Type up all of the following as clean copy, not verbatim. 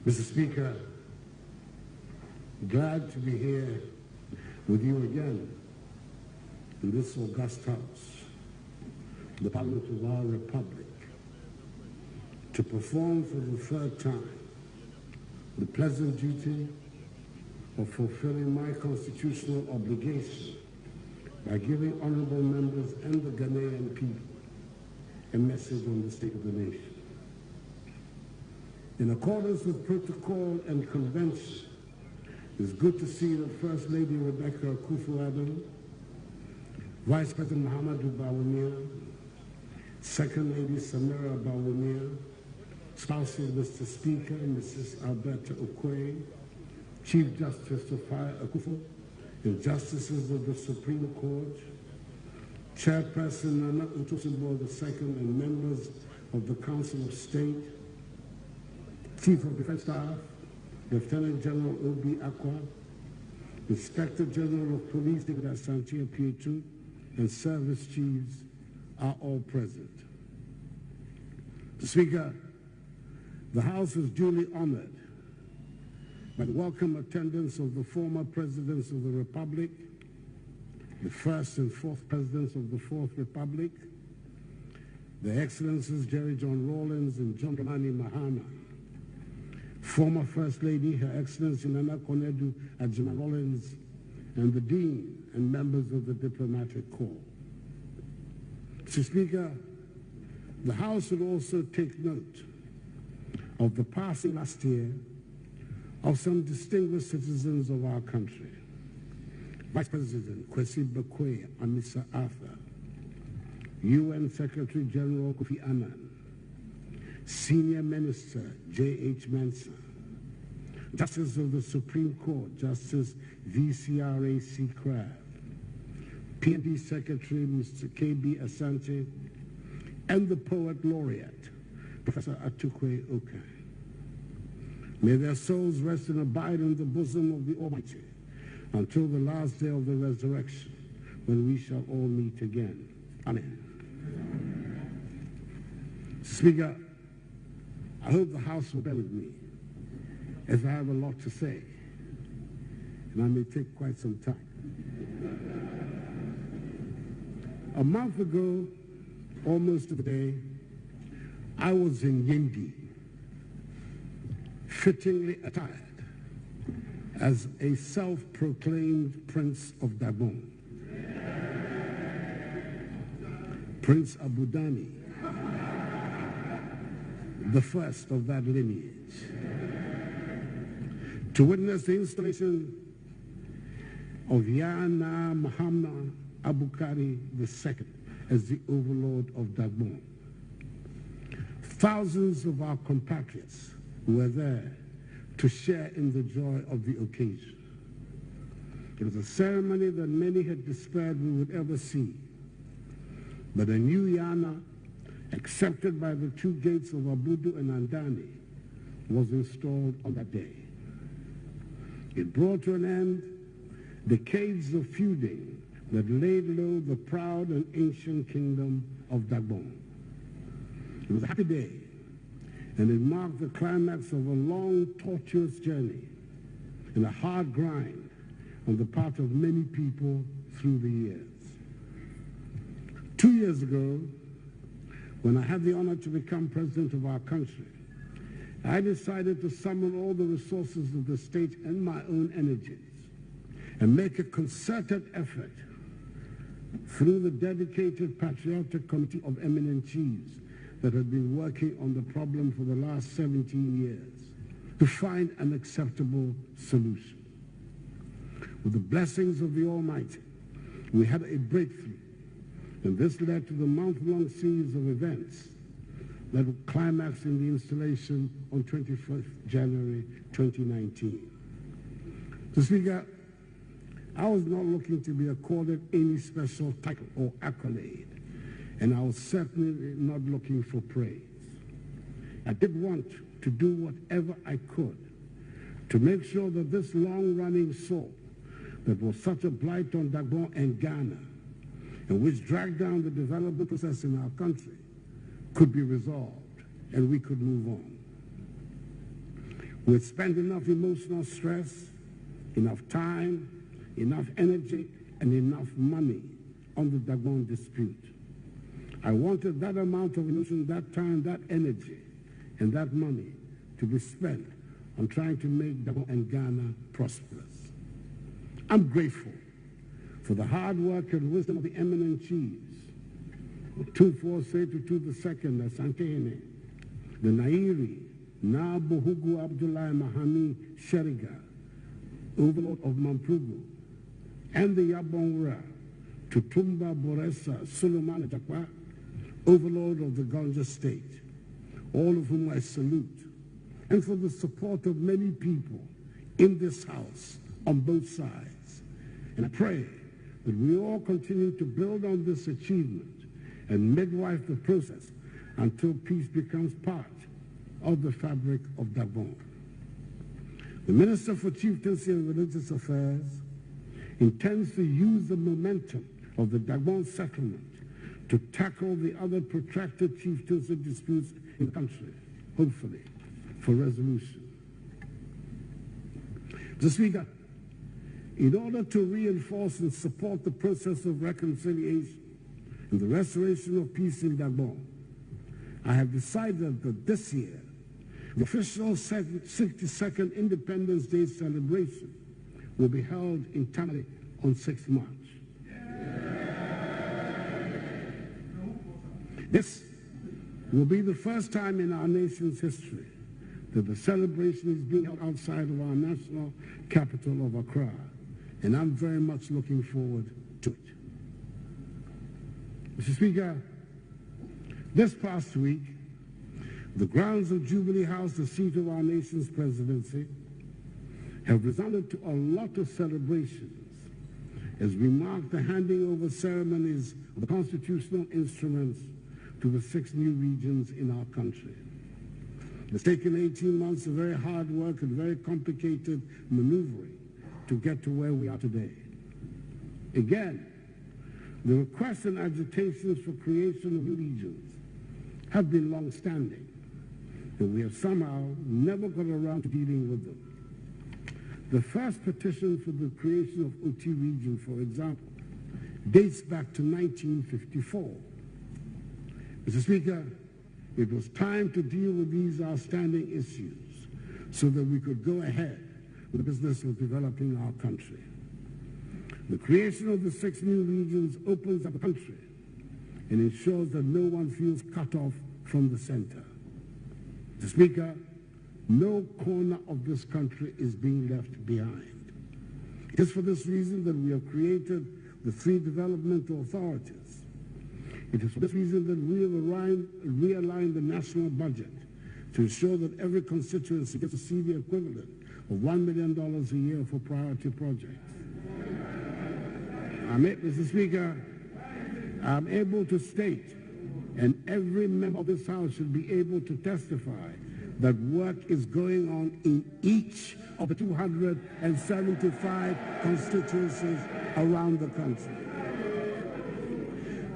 Mr. Speaker, glad to be here with you again in this august house, the Parliament of our Republic, to perform for the third time the pleasant duty of fulfilling my constitutional obligation by giving honorable members and the Ghanaian people a message on the state of the nation. In accordance with protocol and convention, it's good to see that First Lady Rebecca Akufo Addo, Vice President Muhammadu Bawumia, Second Lady Samira Bawumia, spouse of Mr. Speaker, Mrs. Alberta Okoye, Chief Justice Sophia Akufo, and Justices of the Supreme Court, Chairperson Nana Utosubo II, and members of the Council of State, Chief of Defense Staff, Lieutenant General Obi Akwa, Inspector General of Police David Asante Pietu, and service chiefs are all present. Speaker, the House is duly honored by the welcome attendance of the former presidents of the Republic, the first and fourth presidents of the Fourth Republic, Their Excellencies Jerry John Rawlings and John Dramani Mahama, former First Lady, Her Excellency Nana Konadu Adjuma Rawlings, and the Dean and members of the Diplomatic Corps. Mr. Speaker, the House will also take note of the passing last year of some distinguished citizens of our country. Vice President Kwesi Bekoe Amisa Arthur, UN Secretary General Kofi Annan, Senior Minister J.H. Mensah, Justice of the Supreme Court Justice V.C.R.A.C. Crab, PNP Secretary Mr. K.B. Asante, and the Poet Laureate Professor Atukwe Okai. May their souls rest and abide in the bosom of the Almighty until the last day of the resurrection, when we shall all meet again. Amen. Speaker, I hope the House will bear with me, as I have a lot to say, and I may take quite some time. A month ago, almost to the day, I was in Yendi, fittingly attired as a self-proclaimed Prince of Gabon, Prince Abu Dhani, the first of that lineage, to witness the installation of Yana Muhammad Abukari II as the overlord of Gabon. Thousands of our compatriots were there to share in the joy of the occasion. It was a ceremony that many had despaired we would ever see. But a new Yana, accepted by the two gates of Abudu and Andani, was installed on that day. It brought to an end decades of feuding that laid low the proud and ancient kingdom of Gabon. It was a happy day, and it marked the climax of a long, tortuous journey and a hard grind on the part of many people through the years. 2 years ago, when I had the honor to become president of our country, I decided to summon all the resources of the state and my own energies and make a concerted effort through the dedicated patriotic committee of eminent chiefs that had been working on the problem for the last 17 years to find an acceptable solution. With the blessings of the Almighty, we had a breakthrough, and this led to the month-long series of events that will climax in the installation on 21st January 2019. So, Speaker, I was not looking to be accorded any special title or accolade, and I was certainly not looking for praise. I did want to do whatever I could to make sure that this long-running sore that was such a blight on Gabon and Ghana, and which dragged down the development process in our country, could be resolved and we could move on. We spent enough emotional stress, enough time, enough energy, and enough money on the Dagbon dispute. I wanted that amount of emotion, that time, that energy, and that money to be spent on trying to make Dagbon and Ghana prosperous. I'm grateful for the hard work and wisdom of the eminent chiefs, Tufor Setu II, Asantehene, the Nairi, Na Bohugu Abdullah Mahami Sheriga, Overlord of Mampugu, and the Yabongra, Tutumba Boresa Suleiman Jakwa, Overlord of the Ganja State, all of whom I salute, and for the support of many people in this house on both sides. And I pray that we all continue to build on this achievement and midwife the process until peace becomes part of the fabric of Dagbon. The Minister for Chieftaincy and Religious Affairs intends to use the momentum of the Dagbon settlement to tackle the other protracted chieftaincy disputes in the country, hopefully, for resolution. Mr. Speaker, in order to reinforce and support the process of reconciliation and the restoration of peace in Dagbon, I have decided that this year, the official 62nd Independence Day celebration will be held in Tamale on 6th March. This will be the first time in our nation's history that the celebration is being held outside of our national capital of Accra, and I'm very much looking forward to it. Mr. Speaker, this past week, the grounds of Jubilee House, the seat of our nation's presidency, have resounded to a lot of celebrations as we mark the handing over ceremonies of the constitutional instruments to the 6 new regions in our country. It's taken 18 months of very hard work and very complicated maneuvering to get to where we are today. Again, the requests and agitations for creation of new regions have been long-standing, and we have somehow never got around to dealing with them. The first petition for the creation of OT region, for example, dates back to 1954. Mr. Speaker, it was time to deal with these outstanding issues so that we could go ahead with the business of developing our country. The creation of the 6 new regions opens up the country and ensures that no one feels cut off from the center. Mr. Speaker, no corner of this country is being left behind. It is for this reason that we have created the 3 developmental authorities. It is for this reason that we have realigned the national budget to ensure that every constituency gets to see the equivalent of $1 million a year for priority projects. Mr. Speaker, I'm able to state, and every member of this House should be able to testify, that work is going on in each of the 275 constituencies around the country.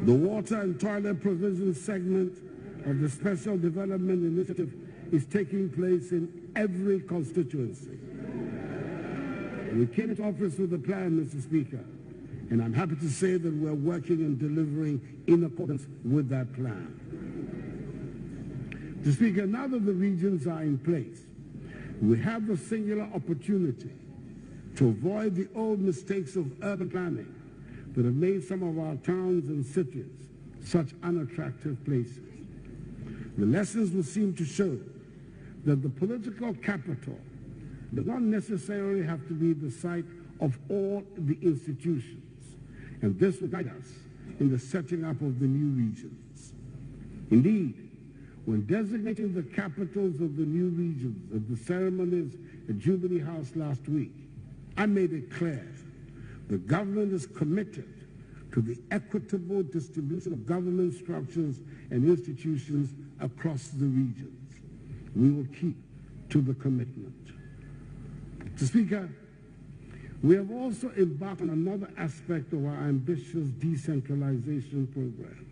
The water and toilet provision segment of the Special Development Initiative is taking place in every constituency. We came to office with a plan, Mr. Speaker, and I'm happy to say that we're working and delivering in accordance with that plan. Mr. Speaker, now that the regions are in place, we have the singular opportunity to avoid the old mistakes of urban planning that have made some of our towns and cities such unattractive places. The lessons will seem to show that the political capital does not necessarily have to be the site of all the institutions, and this will guide us in the setting up of the new regions. Indeed, when designating the capitals of the new regions at the ceremonies at Jubilee House last week, I made it clear the government is committed to the equitable distribution of government structures and institutions across the regions. We will keep to the commitment. Mr. Speaker, we have also embarked on another aspect of our ambitious decentralization program.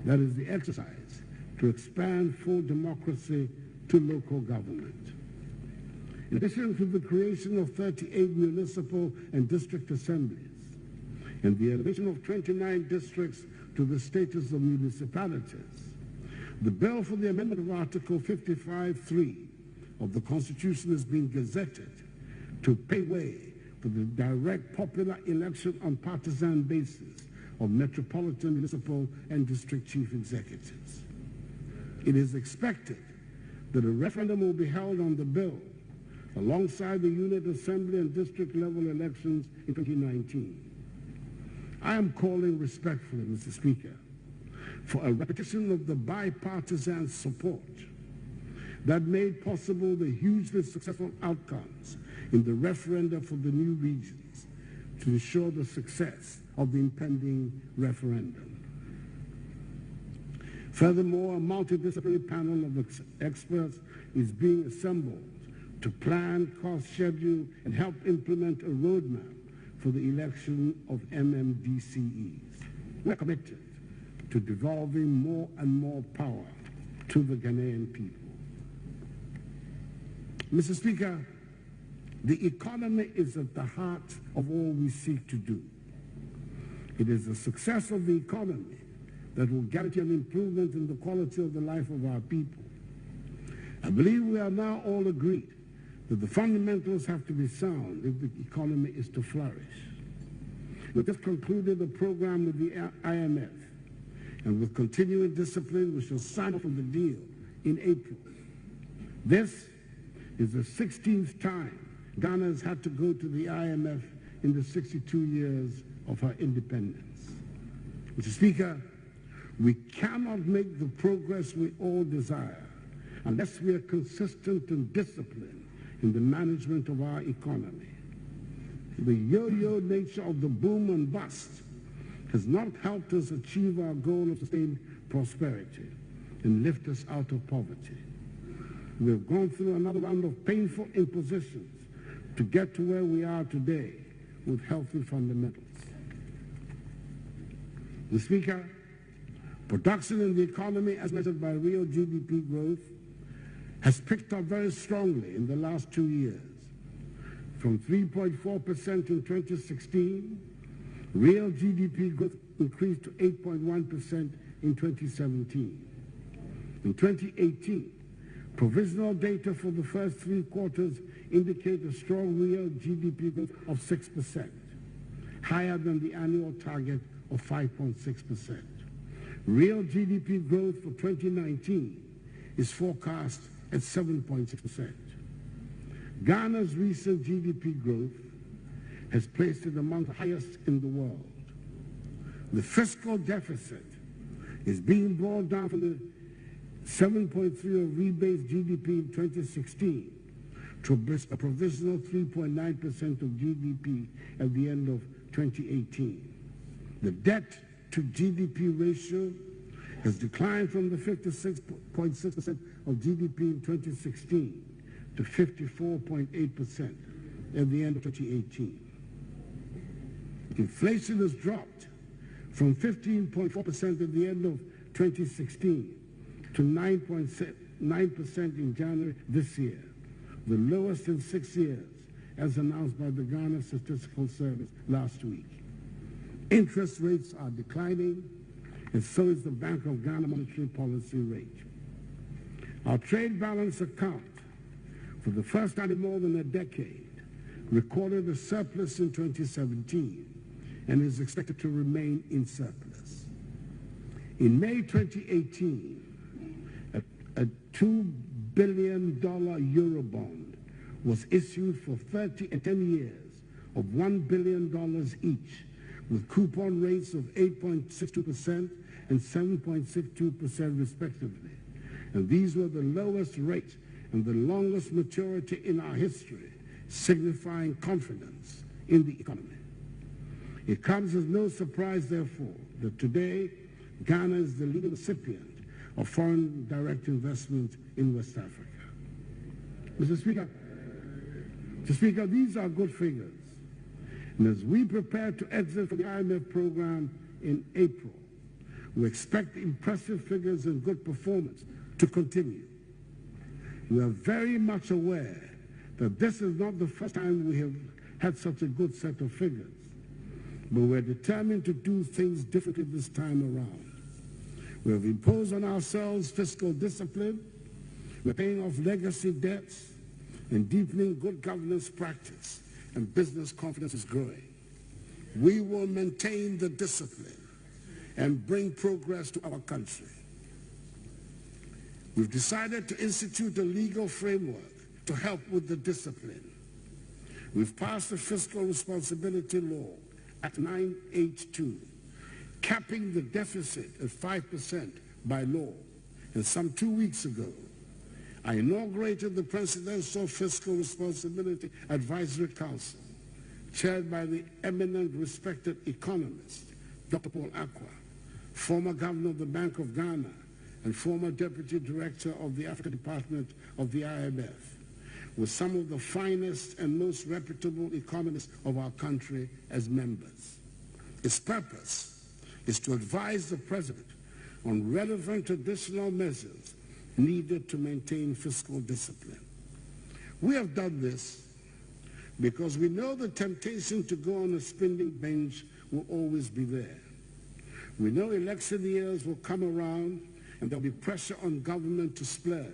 That is the exercise to expand full democracy to local government. In addition to the creation of 38 municipal and district assemblies, and the addition of 29 districts to the status of municipalities, the bill for the amendment of Article 55(3) of the Constitution is being gazetted to pave way for the direct popular election on partisan basis of metropolitan, municipal, and district chief executives. It is expected that a referendum will be held on the bill alongside the unit assembly and district level elections in 2019. I am calling respectfully, Mr. Speaker, for a repetition of the bipartisan support that made possible the hugely successful outcomes in the referenda for the new regions to ensure the success of the impending referendum. Furthermore, a multidisciplinary panel of experts is being assembled to plan, cost, schedule, and help implement a roadmap for the election of MMDCEs. We're committed to devolving more and more power to the Ghanaian people. Mr. Speaker, the economy is at the heart of all we seek to do. It is the success of the economy that will guarantee an improvement in the quality of the life of our people. I believe we are now all agreed that the fundamentals have to be sound if the economy is to flourish. We just concluded a program with the IMF, and with continuing discipline, we shall sign off on the deal in April. This is the 16th time Ghana has had to go to the IMF in the 62 years of her independence. Mr. Speaker, we cannot make the progress we all desire unless we are consistent and disciplined in the management of our economy. The yo-yo nature of the boom and bust has not helped us achieve our goal of sustained prosperity and lift us out of poverty. We have gone through another round of painful impositions to get to where we are today with healthy fundamentals. Mr. Speaker, production in the economy, as measured by real GDP growth, has picked up very strongly in the last 2 years. From 3.4% in 2016, real GDP growth increased to 8.1% in 2017. In 2018, provisional data for the first 3 quarters indicate a strong real GDP growth of 6%, higher than the annual target of 5.6%. Real GDP growth for 2019 is forecast at 7.6%. Ghana's recent GDP growth has placed it among the highest in the world. The fiscal deficit is being brought down from the 7.3 of rebased GDP in 2016 to a provisional 3.9% of GDP at the end of 2018. The debt to GDP ratio has declined from the 56.6% of GDP in 2016 to 54.8% at the end of 2018. Inflation has dropped from 15.4% at the end of 2016 to 9.9% in January this year, the lowest in 6 years, as announced by the Ghana Statistical Service last week. Interest rates are declining, and so is the Bank of Ghana monetary policy rate. Our trade balance account, for the first time in more than a decade, recorded a surplus in 2017 and is expected to remain in surplus. In May 2018, a $2 billion Eurobond was issued for 10 years of $1 billion each, with coupon rates of 8.62% and 7.62% respectively. And these were the lowest rates and the longest maturity in our history, signifying confidence in the economy. It comes as no surprise, therefore, that today Ghana is the leading recipient of foreign direct investment in West Africa. Mr. Speaker, these are good figures. And as we prepare to exit from the IMF program in April, we expect impressive figures and good performance to continue. We are very much aware that this is not the first time we have had such a good set of figures, but we're determined to do things differently this time around. We have imposed on ourselves fiscal discipline, we're paying off legacy debts, and deepening good governance practice, and business confidence is growing. We will maintain the discipline and bring progress to our country. We've decided to institute a legal framework to help with the discipline. We've passed the Fiscal Responsibility Law at 982, capping the deficit at 5% by law. And some 2 weeks ago, I inaugurated the Presidential Fiscal Responsibility Advisory Council, chaired by the eminent respected economist, Dr. Paul Akufo, former governor of the Bank of Ghana and former deputy director of the Africa Department of the IMF, with some of the finest and most reputable economists of our country as members. Its purpose is to advise the President on relevant additional measures needed to maintain fiscal discipline. We have done this because we know the temptation to go on a spending binge will always be there. We know election years will come around and there'll be pressure on government to splurge,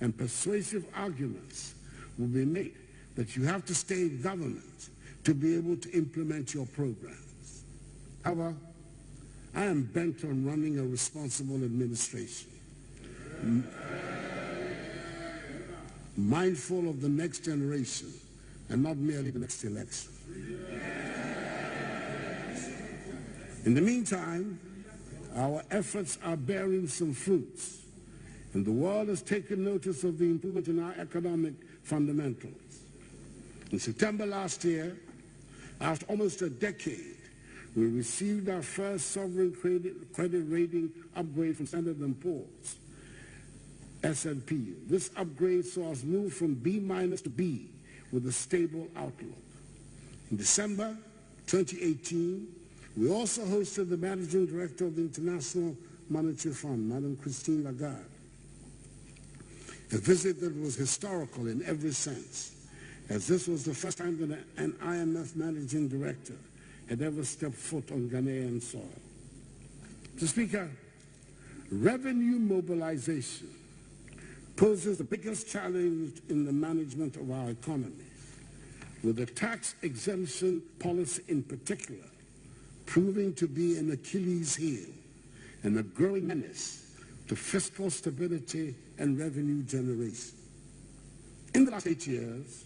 and persuasive arguments will be made that you have to stay in government to be able to implement your programs. However, I am bent on running a responsible administration, mindful of the next generation and not merely the next election. In the meantime, our efforts are bearing some fruits, and the world has taken notice of the improvement in our economic fundamentals. In September last year, after almost a decade, we received our first sovereign credit rating upgrade from Standard & Poor's, S&P. This upgrade saw us move from B- to B with a stable outlook. In December 2018, we also hosted the Managing Director of the International Monetary Fund, Madam Christine Lagarde, a visit that was historical in every sense, as this was the first time that an IMF Managing Director had ever stepped foot on Ghanaian soil. Mr. Speaker, revenue mobilization poses the biggest challenge in the management of our economy, with the tax exemption policy in particular proving to be an Achilles heel and a growing menace to fiscal stability and revenue generation. In the last 8 years,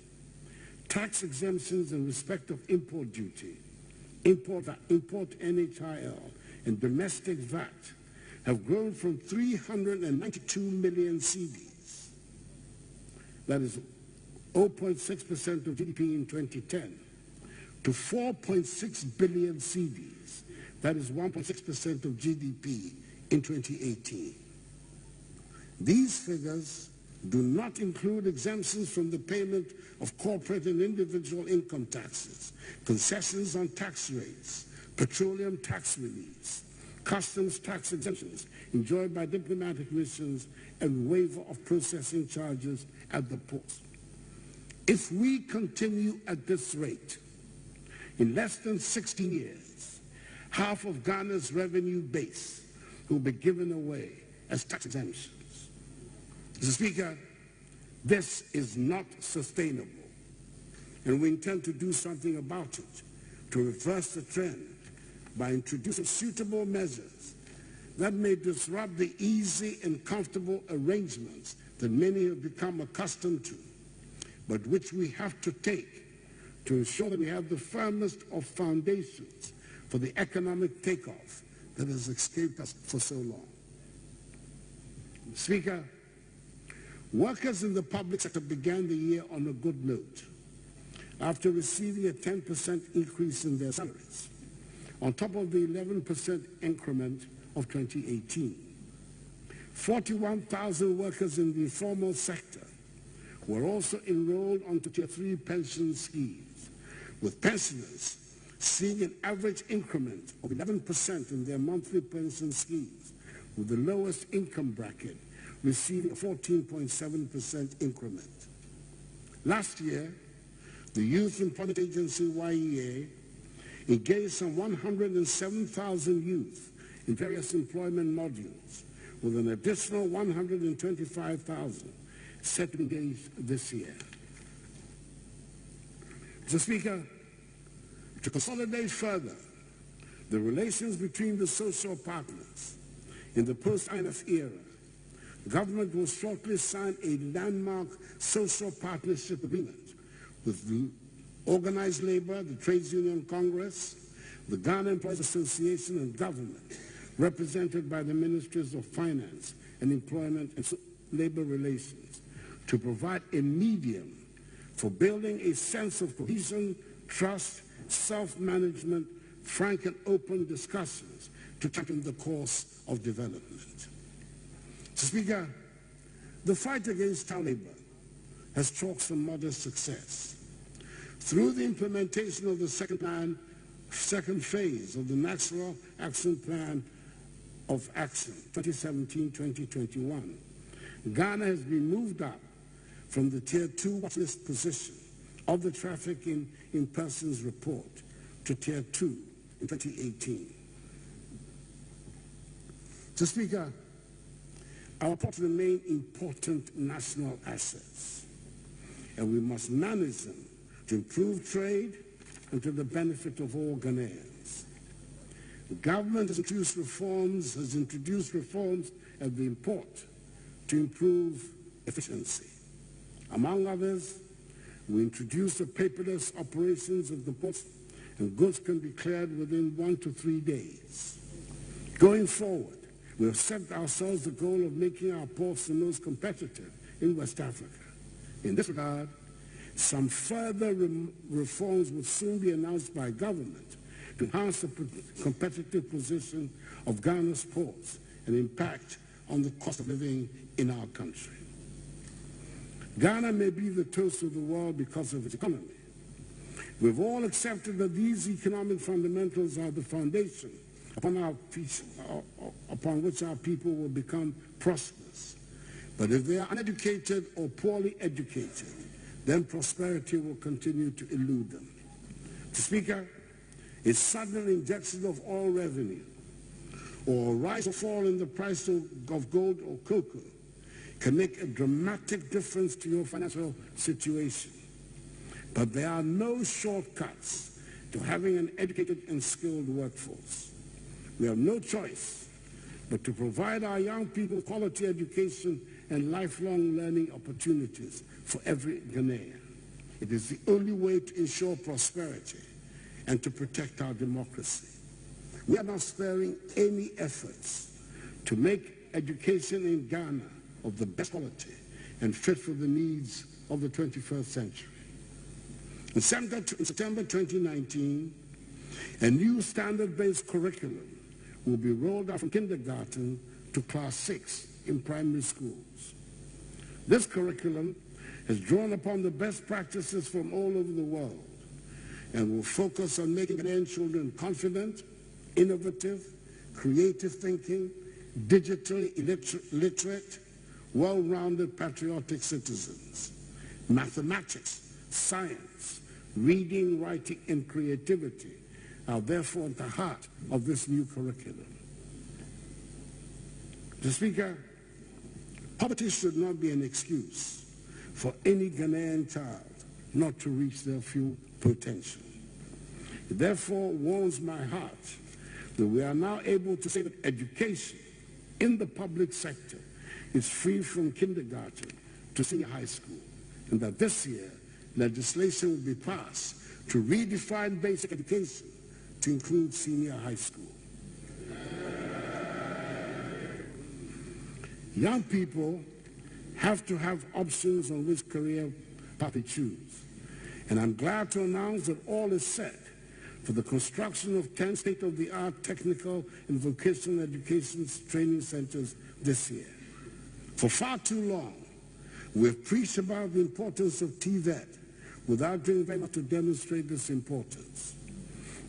tax exemptions in respect of import duty, import NHIL, and domestic VAT have grown from 392 million cedis, that is 0.6% of GDP in 2010, to 4.6 billion cedis, that is 1.6% of GDP in 2018. These figures do not include exemptions from the payment of corporate and individual income taxes, concessions on tax rates, petroleum tax reliefs, customs tax exemptions enjoyed by diplomatic missions, and waiver of processing charges at the ports. If we continue at this rate, in less than 16 years, half of Ghana's revenue base will be given away as tax exemptions. Mr. Speaker, this is not sustainable, and we intend to do something about it to reverse the trend by introducing suitable measures that may disrupt the easy and comfortable arrangements that many have become accustomed to, but which we have to take to ensure that we have the firmest of foundations for the economic takeoff that has escaped us for so long. Speaker, workers in the public sector began the year on a good note after receiving a 10% increase in their salaries, on top of the 11% increment of 2018. 41,000 workers in the informal sector were also enrolled onto Tier 3 pension schemes, with pensioners seeing an average increment of 11% in their monthly pension schemes, with the lowest income bracket receiving a 14.7% increment. Last year, the Youth Employment Agency, YEA, engaged some 107,000 youth in various employment modules, with an additional 125,000 set to engage this year. Mr. Speaker, to consolidate further the relations between the social partners in the post-INF era, the government will shortly sign a landmark social partnership agreement with the organized labor, the Trades Union Congress, the Ghana Employees Association, and government, represented by the Ministries of Finance and Employment and Labor Relations, to provide a medium for building a sense of cohesion, trust, self-management, frank and open discussions to champion the course of development. Mr. Speaker, the fight against child labor has chalked some modest success. Through the implementation of the second phase of the National Action Plan of Action 2017-2021, Ghana has been moved up from the Tier 2 watchlist position of the Trafficking in Persons report to Tier 2 in 2018. Mr. Speaker, our ports remain important national assets, and we must manage them to improve trade and to the benefit of all Ghanaians. The government has introduced reforms at the port to improve efficiency. Among others, we introduced the paperless operations of the ports, and goods can be cleared within 1 to 3 days. Going forward, we have set ourselves the goal of making our ports the most competitive in West Africa. In this regard, some further reforms will soon be announced by government to enhance the competitive position of Ghana's ports and impact on the cost of living in our country. Ghana may be the toast of the world because of its economy. We've all accepted that these economic fundamentals are the foundation upon which our people will become prosperous. But if they are uneducated or poorly educated, then prosperity will continue to elude them. Mr. Speaker, a sudden injection of oil revenue or a rise or fall in the price of gold or cocoa can make a dramatic difference to your financial situation. But there are no shortcuts to having an educated and skilled workforce. We have no choice but to provide our young people quality education and lifelong learning opportunities for every Ghanaian. It is the only way to ensure prosperity and to protect our democracy. We are not sparing any efforts to make education in Ghana of the best quality and fit for the needs of the 21st century. In September 2019, a new standard-based curriculum will be rolled out from kindergarten to class 6 in primary schools. This curriculum has drawn upon the best practices from all over the world and will focus on making Ghanaian children confident, innovative, creative thinking, digitally literate, well-rounded patriotic citizens. Mathematics, science, reading, writing, and creativity are therefore at the heart of this new curriculum. Mr. Speaker, poverty should not be an excuse for any Ghanaian child not to reach their full potential. It therefore warms my heart that we are now able to say that education in the public sector is free from kindergarten to senior high school, and that this year legislation will be passed to redefine basic education to include senior high school. Young people have to have options on which career path they choose. And I'm glad to announce that all is set for the construction of 10 state-of-the-art technical and vocational education training centers this year. For far too long, we've preached about the importance of TVET without doing very much to demonstrate this importance.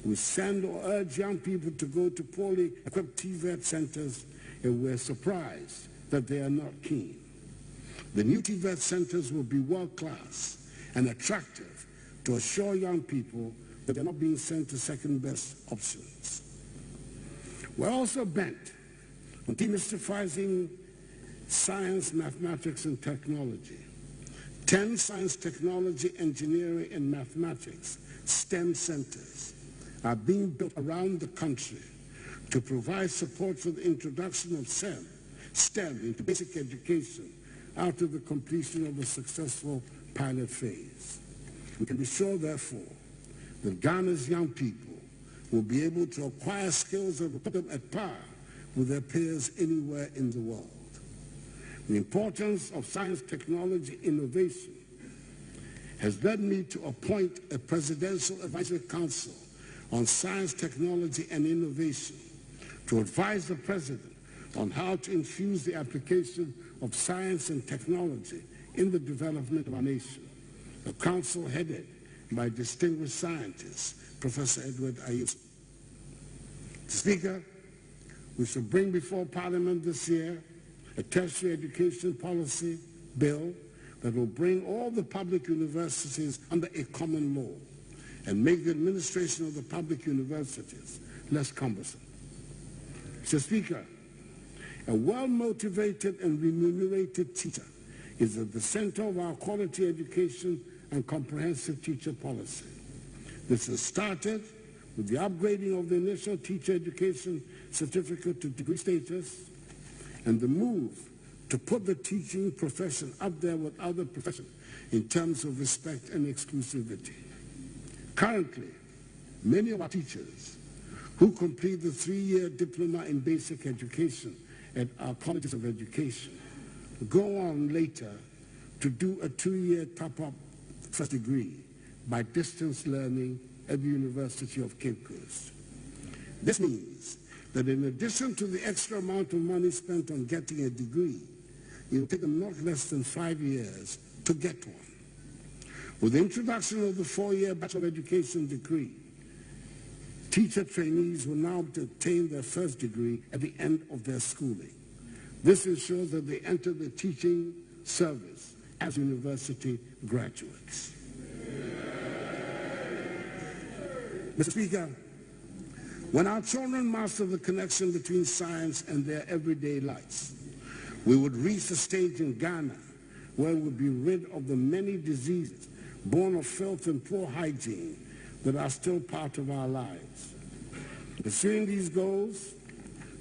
We send or urge young people to go to poorly equipped TVET centers, and we're surprised that they are not keen. The new TVET centers will be world-class and attractive to assure young people that they're not being sent to second-best options. We're also bent on demystifying science, mathematics, and technology. 10 science, technology, engineering, and mathematics STEM centers are being built around the country to provide support for the introduction of STEM into basic education after the completion of a successful pilot phase. We can be sure, therefore, that Ghana's young people will be able to acquire skills that will put them at par with their peers anywhere in the world. The importance of science, technology, innovation has led me to appoint a Presidential Advisory Council on Science, Technology, and Innovation to advise the President on how to infuse the application of science and technology in the development of our nation. A council headed by distinguished scientist, Professor Edward Ayuso. Speaker, we shall bring before Parliament this year a tertiary education policy bill that will bring all the public universities under a common law and make the administration of the public universities less cumbersome. Mr. Speaker, a well-motivated and remunerated teacher is at the center of our quality education and comprehensive teacher policy. This has started with the upgrading of the initial teacher education certificate to degree status and the move to put the teaching profession up there with other professions in terms of respect and exclusivity. Currently, many of our teachers who complete the 3-year diploma in basic education at our colleges of education go on later to do a 2-year top-up first degree by distance learning at the University of Cape Coast. This means that in addition to the extra amount of money spent on getting a degree, it will take them not less than 5 years to get one. With the introduction of the 4-year Bachelor of Education degree, teacher trainees will now obtain their first degree at the end of their schooling. This ensures that they enter the teaching service as university graduates. Mr. Speaker, when our children master the connection between science and their everyday lives, we would reach a stage in Ghana where we would be rid of the many diseases born of filth and poor hygiene that are still part of our lives. Pursuing these goals,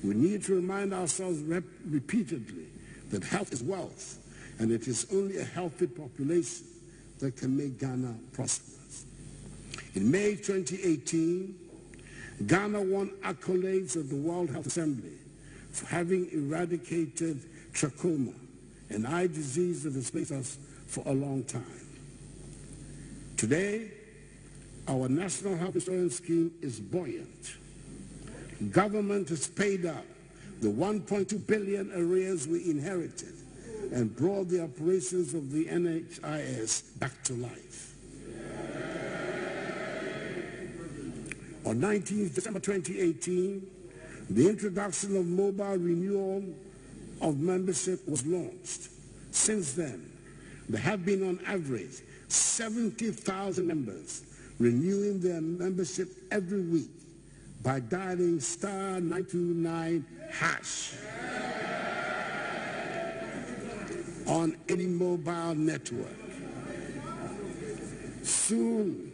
we need to remind ourselves repeatedly that health is wealth, and it is only a healthy population that can make Ghana prosperous. In May 2018, Ghana won accolades at the World Health Assembly for having eradicated trachoma, an eye disease that has plagued us for a long time. Today, our National Health Insurance Scheme is buoyant. Government has paid up the 1.2 billion arrears we inherited and brought the operations of the NHIS back to life. On 19th December 2018, the introduction of mobile renewal of membership was launched. Since then, there have been on average 70,000 members renewing their membership every week by dialing *929# on any mobile network. Soon,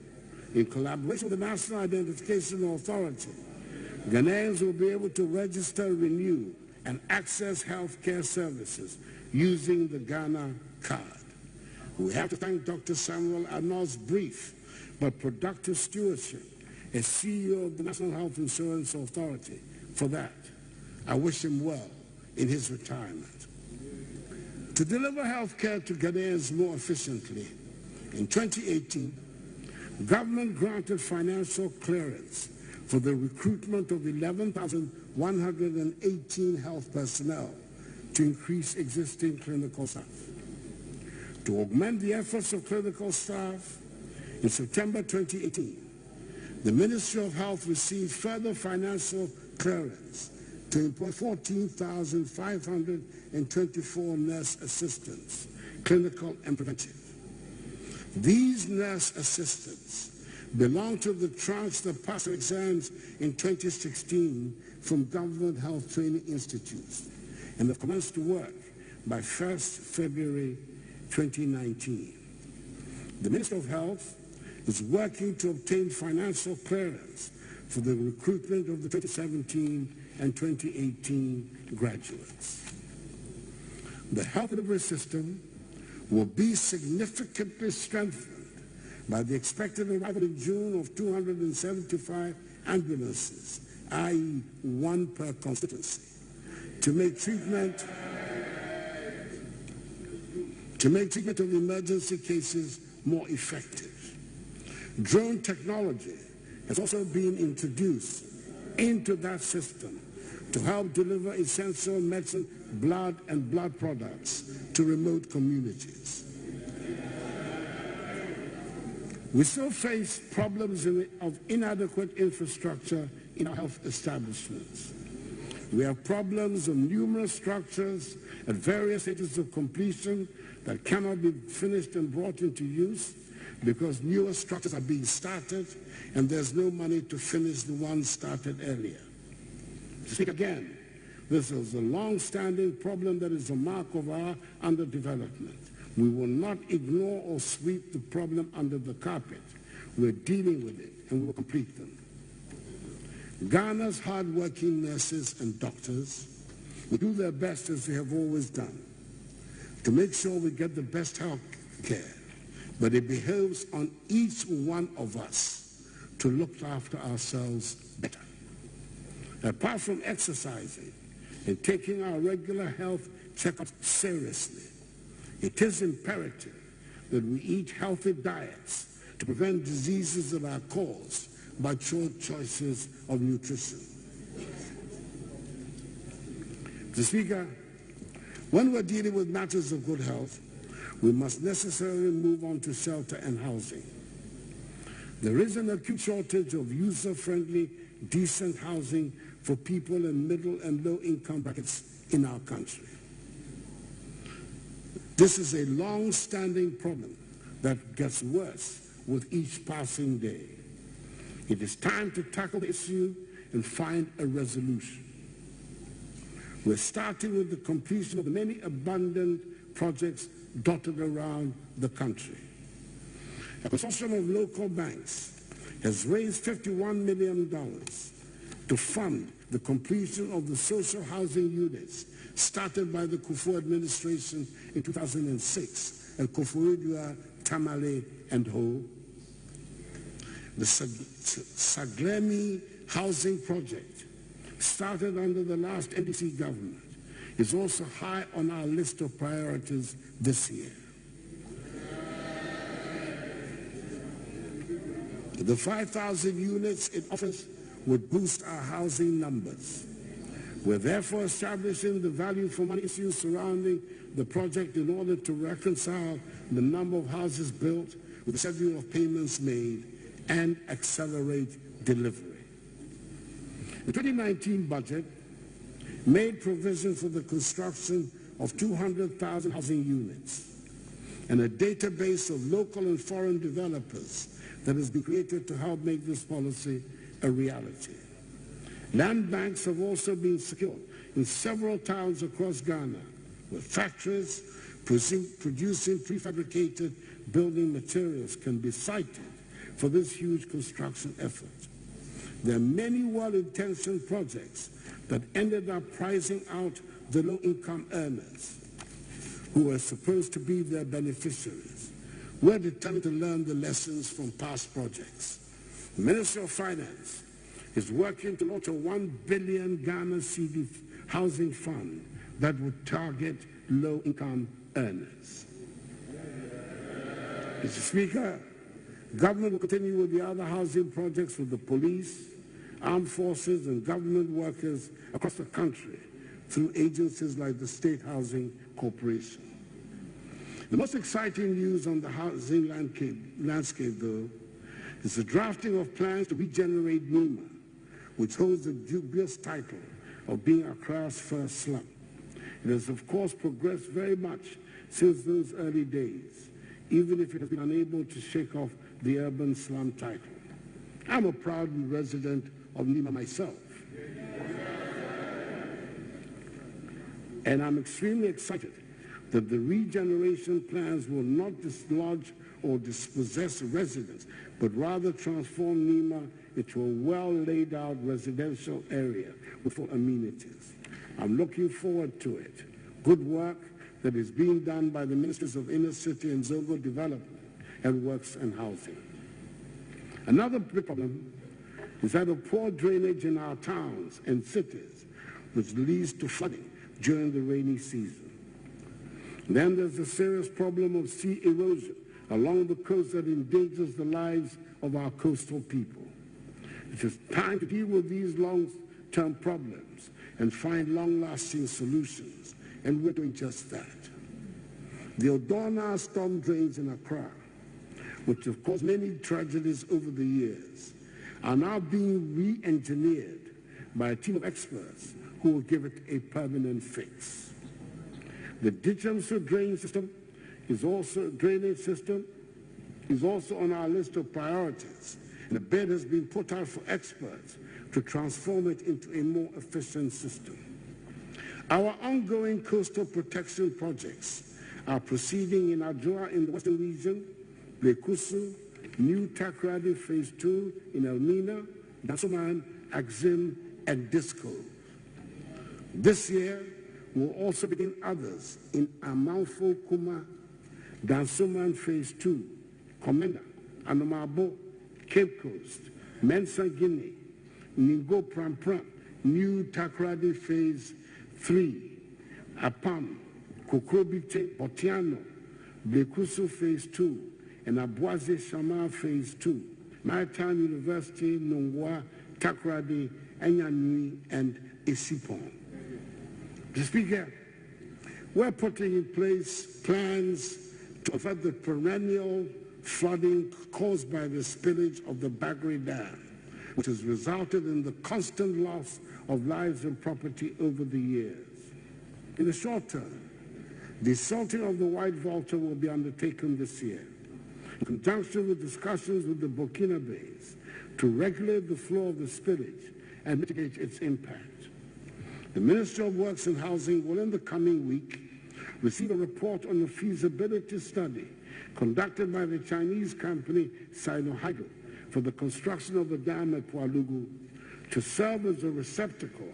in collaboration with the National Identification Authority, Ghanaians will be able to register, renew, and access health care services using the Ghana card. We have to thank Dr. Samuel Arnold's brief but productive stewardship as CEO of the National Health Insurance Authority. For that, I wish him well in his retirement. To deliver health care to Ghanaians more efficiently, in 2018, government granted financial clearance for the recruitment of 11,118 health personnel to increase existing clinical staff. To augment the efforts of clinical staff, in September 2018, the Ministry of Health received further financial clearance to employ 14,524 nurse assistants, clinical and preventive. These nurse assistants belong to the tranche that passed exams in 2016 from government health training institutes and have commenced to work by 1st February 2019. The Minister of Health is working to obtain financial clearance for the recruitment of the 2017 and 2018 graduates. The health delivery system will be significantly strengthened by the expected arrival in June of 275 ambulances, i.e. one per constituency, to make treatment of emergency cases more effective. Drone technology has also been introduced into that system to help deliver essential medicine, blood and blood products to remote communities. We still face problems of inadequate infrastructure in our health establishments. We have problems of numerous structures at various stages of completion that cannot be finished and brought into use because newer structures are being started and there's no money to finish the ones started earlier. To speak again, this is a long-standing problem that is a mark of our underdevelopment. We will not ignore or sweep the problem under the carpet. We're dealing with it and we will complete them. Ghana's hard-working nurses and doctors will do their best, as they have always done, to make sure we get the best health care. But it behoves on each one of us to look after ourselves better. Apart from exercising and taking our regular health checkups seriously, it is imperative that we eat healthy diets to prevent diseases that are caused by choices of nutrition. Mr. Speaker, when we're dealing with matters of good health, we must necessarily move on to shelter and housing. There is an acute shortage of user-friendly, decent housing for people in middle and low-income brackets in our country. This is a long-standing problem that gets worse with each passing day. It is time to tackle the issue and find a resolution. We're starting with the completion of the many abundant projects dotted around the country. A consortium of local banks has raised $51 million to fund the completion of the social housing units started by the Akufo administration in 2006 at Koforidua, Tamale, and Ho. The Saglemi housing project, started under the last NDC government, is also high on our list of priorities this year. The 5,000 units in office would boost our housing numbers. We're therefore establishing the value for money issues surrounding the project in order to reconcile the number of houses built with the schedule of payments made and accelerate delivery. The 2019 budget made provision for the construction of 200,000 housing units and a database of local and foreign developers that has been created to help make this policy a reality. Land banks have also been secured in several towns across Ghana, where factories producing prefabricated building materials can be sited for this huge construction effort. There are many well-intentioned projects that ended up pricing out the low-income earners who were supposed to be their beneficiaries. We're determined to learn the lessons from past projects. The Ministry of Finance is working to launch a 1 billion Ghana cedi housing fund that would target low-income earners. Mr. Speaker, government will continue with the other housing projects with the police, armed forces, and government workers across the country through agencies like the State Housing Corporation. The most exciting news on the housing landscape, though, is the drafting of plans to regenerate Nima, which holds the dubious title of being Accra's first slum. It has, of course, progressed very much since those early days, even if it has been unable to shake off the urban slum title. I'm a proud resident of Nima myself. And I'm extremely excited that the regeneration plans will not dislodge or dispossess residents, but rather transform Nima into a well-laid out residential area with full amenities. I'm looking forward to it. Good work that is being done by the Ministries of Inner City and Zongo Development and Works and Housing. Another big problem is that of poor drainage in our towns and cities, which leads to flooding during the rainy season. Then there's the serious problem of sea erosion along the coast that endangers the lives of our coastal people. It is time to deal with these long-term problems and find long-lasting solutions, and we're doing just that. The Odona storm drains in Accra, which have caused many tragedies over the years, are now being re-engineered by a team of experts who will give it a permanent fix. The Ditchamso drainage system is also on our list of priorities, and a bid has been put out for experts to transform it into a more efficient system. Our ongoing coastal protection projects are proceeding in Addo in the western region, Blekusu, New Takrady Phase 2 in Elmina, Dansoman, Axim, and Disco. This year, we'll also begin others in Amalfo, Kuma, Dansoman Phase 2, Komenda, Anomabo, Cape Coast, Mensa Guinea, Ningo Prampram, New Takrady Phase 3, Apam, Kokrobite, Botiano, Blekusu Phase 2, and Abuaze Shama Phase 2, Maritime University, Nongwa, Takrady, Enyanui, and Isipon. Mr. Speaker, we're putting in place plans to avert the perennial flooding caused by the spillage of the Bagri Dam, which has resulted in the constant loss of lives and property over the years. In the short term, the salting of the White Volta will be undertaken this year, in conjunction with discussions with the Burkinabés to regulate the flow of the spillage and mitigate its impact. The Ministry of Works and Housing will in the coming week receive a report on the feasibility study conducted by the Chinese company Sino-Hydro for the construction of the dam at Pualugu to serve as a receptacle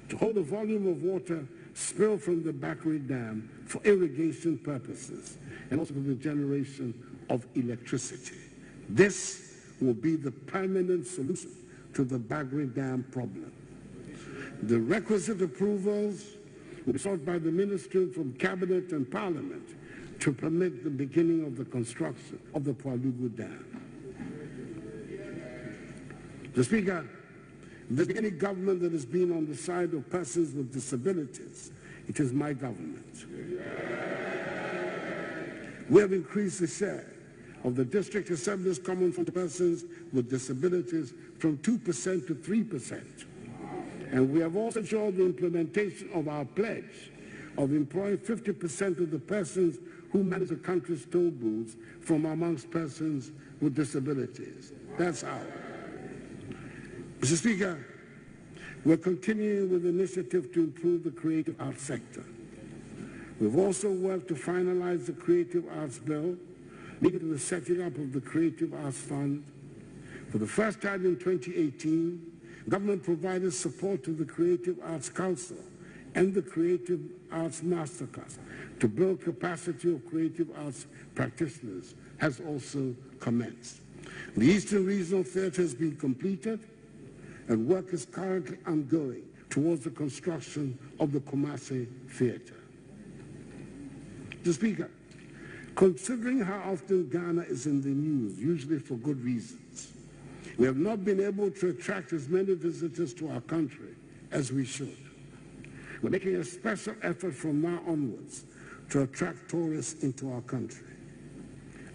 to hold the volume of water spilled from the Bakri Dam for irrigation purposes and also for the generation of electricity. This will be the permanent solution to the Bagri Dam problem. The requisite approvals will be sought by the Ministry from Cabinet and Parliament to permit the beginning of the construction of the Pualugu Dam. Mr. Speaker, if there's any government that has been on the side of persons with disabilities, it is my government. We have increased the share of the District Assembly's Common Fund to persons with disabilities from 2% to 3%. And we have also ensured the implementation of our pledge of employing 50% of the persons who manage the country's toll booths from amongst persons with disabilities. That's how. Mr. Speaker, we're continuing with the initiative to improve the creative arts sector. We've also worked to finalize the Creative Arts Bill, leading to the setting up of the Creative Arts Fund. For the first time in 2018, government provided support to the Creative Arts Council and the Creative Arts Masterclass to build capacity of creative arts practitioners has also commenced. The Eastern Regional Theatre has been completed and work is currently ongoing towards the construction of the Kumasi Theatre. Mr. Speaker, considering how often Ghana is in the news, usually for good reasons, we have not been able to attract as many visitors to our country as we should. We're making a special effort from now onwards to attract tourists into our country.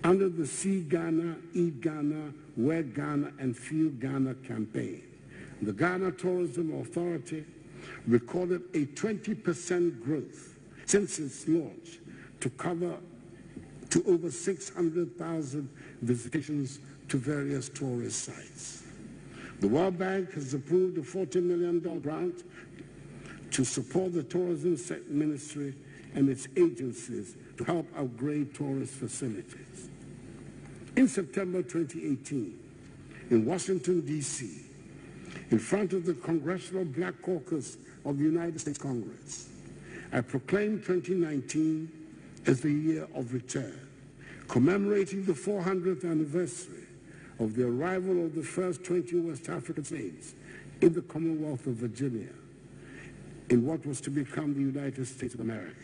Under the See Ghana, Eat Ghana, Wear Ghana, and Feel Ghana campaign, the Ghana Tourism Authority recorded a 20% growth since its launch to cover to over 600,000 visitations to various tourist sites. The World Bank has approved a $40 million grant to support the Tourism Ministry and its agencies to help upgrade tourist facilities. In September 2018, in Washington, D.C., in front of the Congressional Black Caucus of the United States Congress, I proclaimed 2019 as the year of return, commemorating the 400th anniversary of the arrival of the first 20 West African slaves in the Commonwealth of Virginia, in what was to become the United States of America.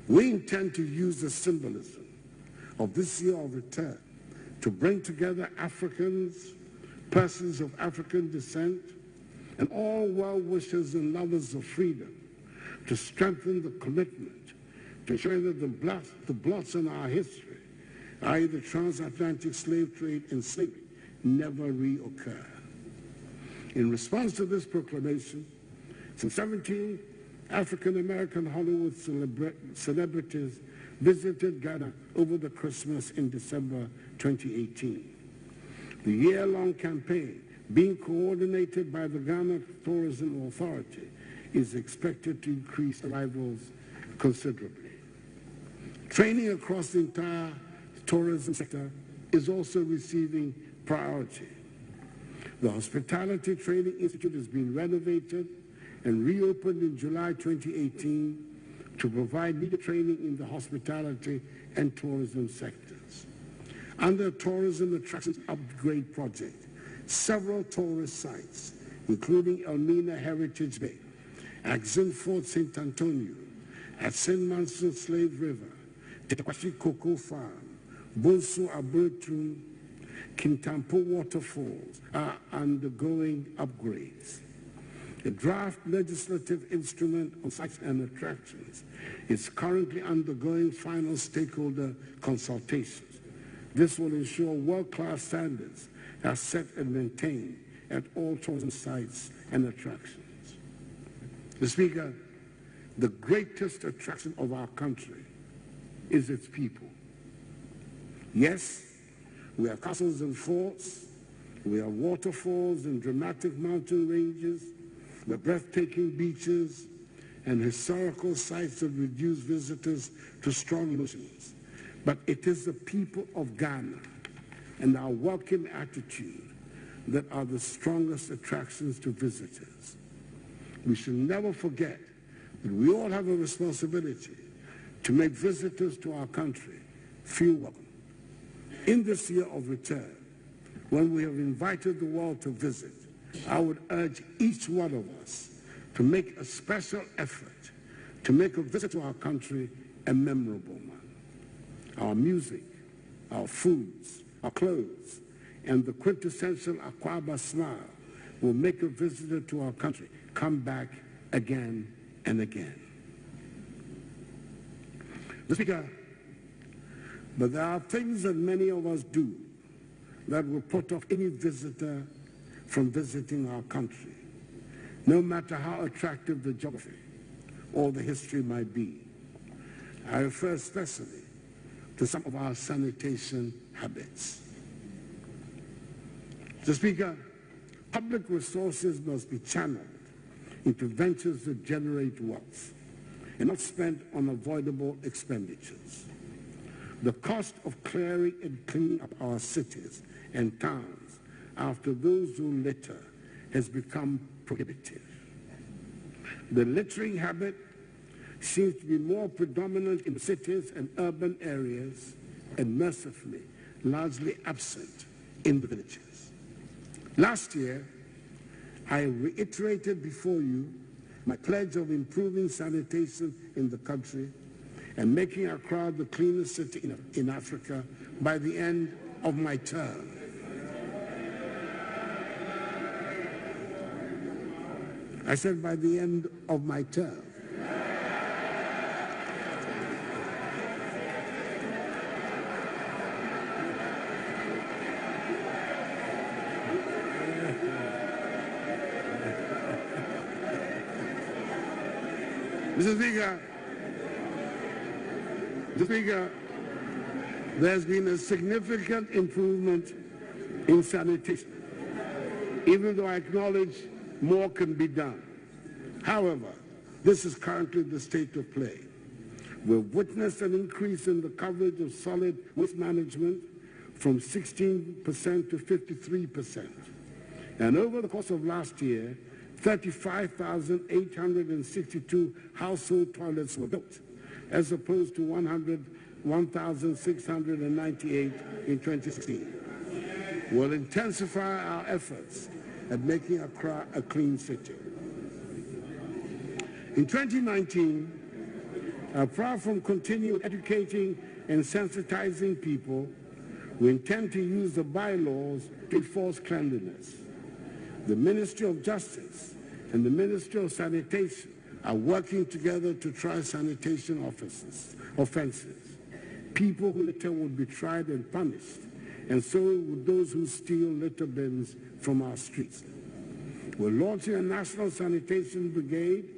We intend to use the symbolism of this year of return to bring together Africans, persons of African descent, and all well-wishers and lovers of freedom to strengthen the commitment to ensure that the blots in our history, i.e. the transatlantic slave trade and slavery, never reoccur. In response to this proclamation, some 17 African-American Hollywood celebrities visited Ghana over the Christmas in December 2018. The year-long campaign, being coordinated by the Ghana Tourism Authority, is expected to increase arrivals considerably. Training across the entire tourism sector is also receiving priority. The Hospitality Training Institute has been renovated and reopened in July 2018 to provide needed training in the hospitality and tourism sectors. Under Tourism Attractions Upgrade Project, several tourist sites, including Elmina Heritage Bay, Axin Fort St. Antonio, at St. Manson Slave River, Tetakwashi Cocoa Farm, Bonsu Abertun, Kintampo Waterfalls are undergoing upgrades. The draft legislative instrument on sites and attractions is currently undergoing final stakeholder consultations. This will ensure world-class standards are set and maintained at all tourism sites and attractions. Mr. Speaker, the greatest attraction of our country is its people. Yes, we have castles and forts, we have waterfalls and dramatic mountain ranges, we have breathtaking beaches and historical sites that reduce visitors to strong emotions. But it is the people of Ghana and our welcome attitude that are the strongest attractions to visitors. We should never forget that we all have a responsibility to make visitors to our country feel welcome. In this year of return, when we have invited the world to visit, I would urge each one of us to make a special effort to make a visit to our country a memorable one. Our music, our foods, our clothes, and the quintessential Akwaba smile will make a visitor to our country come back again and again. Mr. Speaker, but there are things that many of us do that will put off any visitor from visiting our country, no matter how attractive the geography or the history might be. I refer especially to some of our sanitation habits. Mr. Speaker, public resources must be channeled into ventures that generate wealth and not spent on avoidable expenditures. The cost of clearing and cleaning up our cities and towns after those who litter has become prohibitive. The littering habit seems to be more predominant in cities and urban areas and mercifully largely absent in the villages. Last year, I reiterated before you my pledge of improving sanitation in the country and making Accra the cleanest city in Africa by the end of my term. I said by the end of my term. Mr. Speaker, There's been a significant improvement in sanitation, even though I acknowledge more can be done. However, this is currently the state of play. We've witnessed an increase in the coverage of solid waste management from 16% to 53%. And over the course of last year, 35,862 household toilets were built, as opposed to 1,698 in 2016. We'll intensify our efforts at making Accra a clean city. In 2019, apart from continuing educating and sensitizing people, we intend to use the bylaws to enforce cleanliness. The Ministry of Justice and the Ministry of Sanitation are working together to try sanitation offenses. People who litter would be tried and punished, and so would those who steal litter bins from our streets. We're launching a national sanitation brigade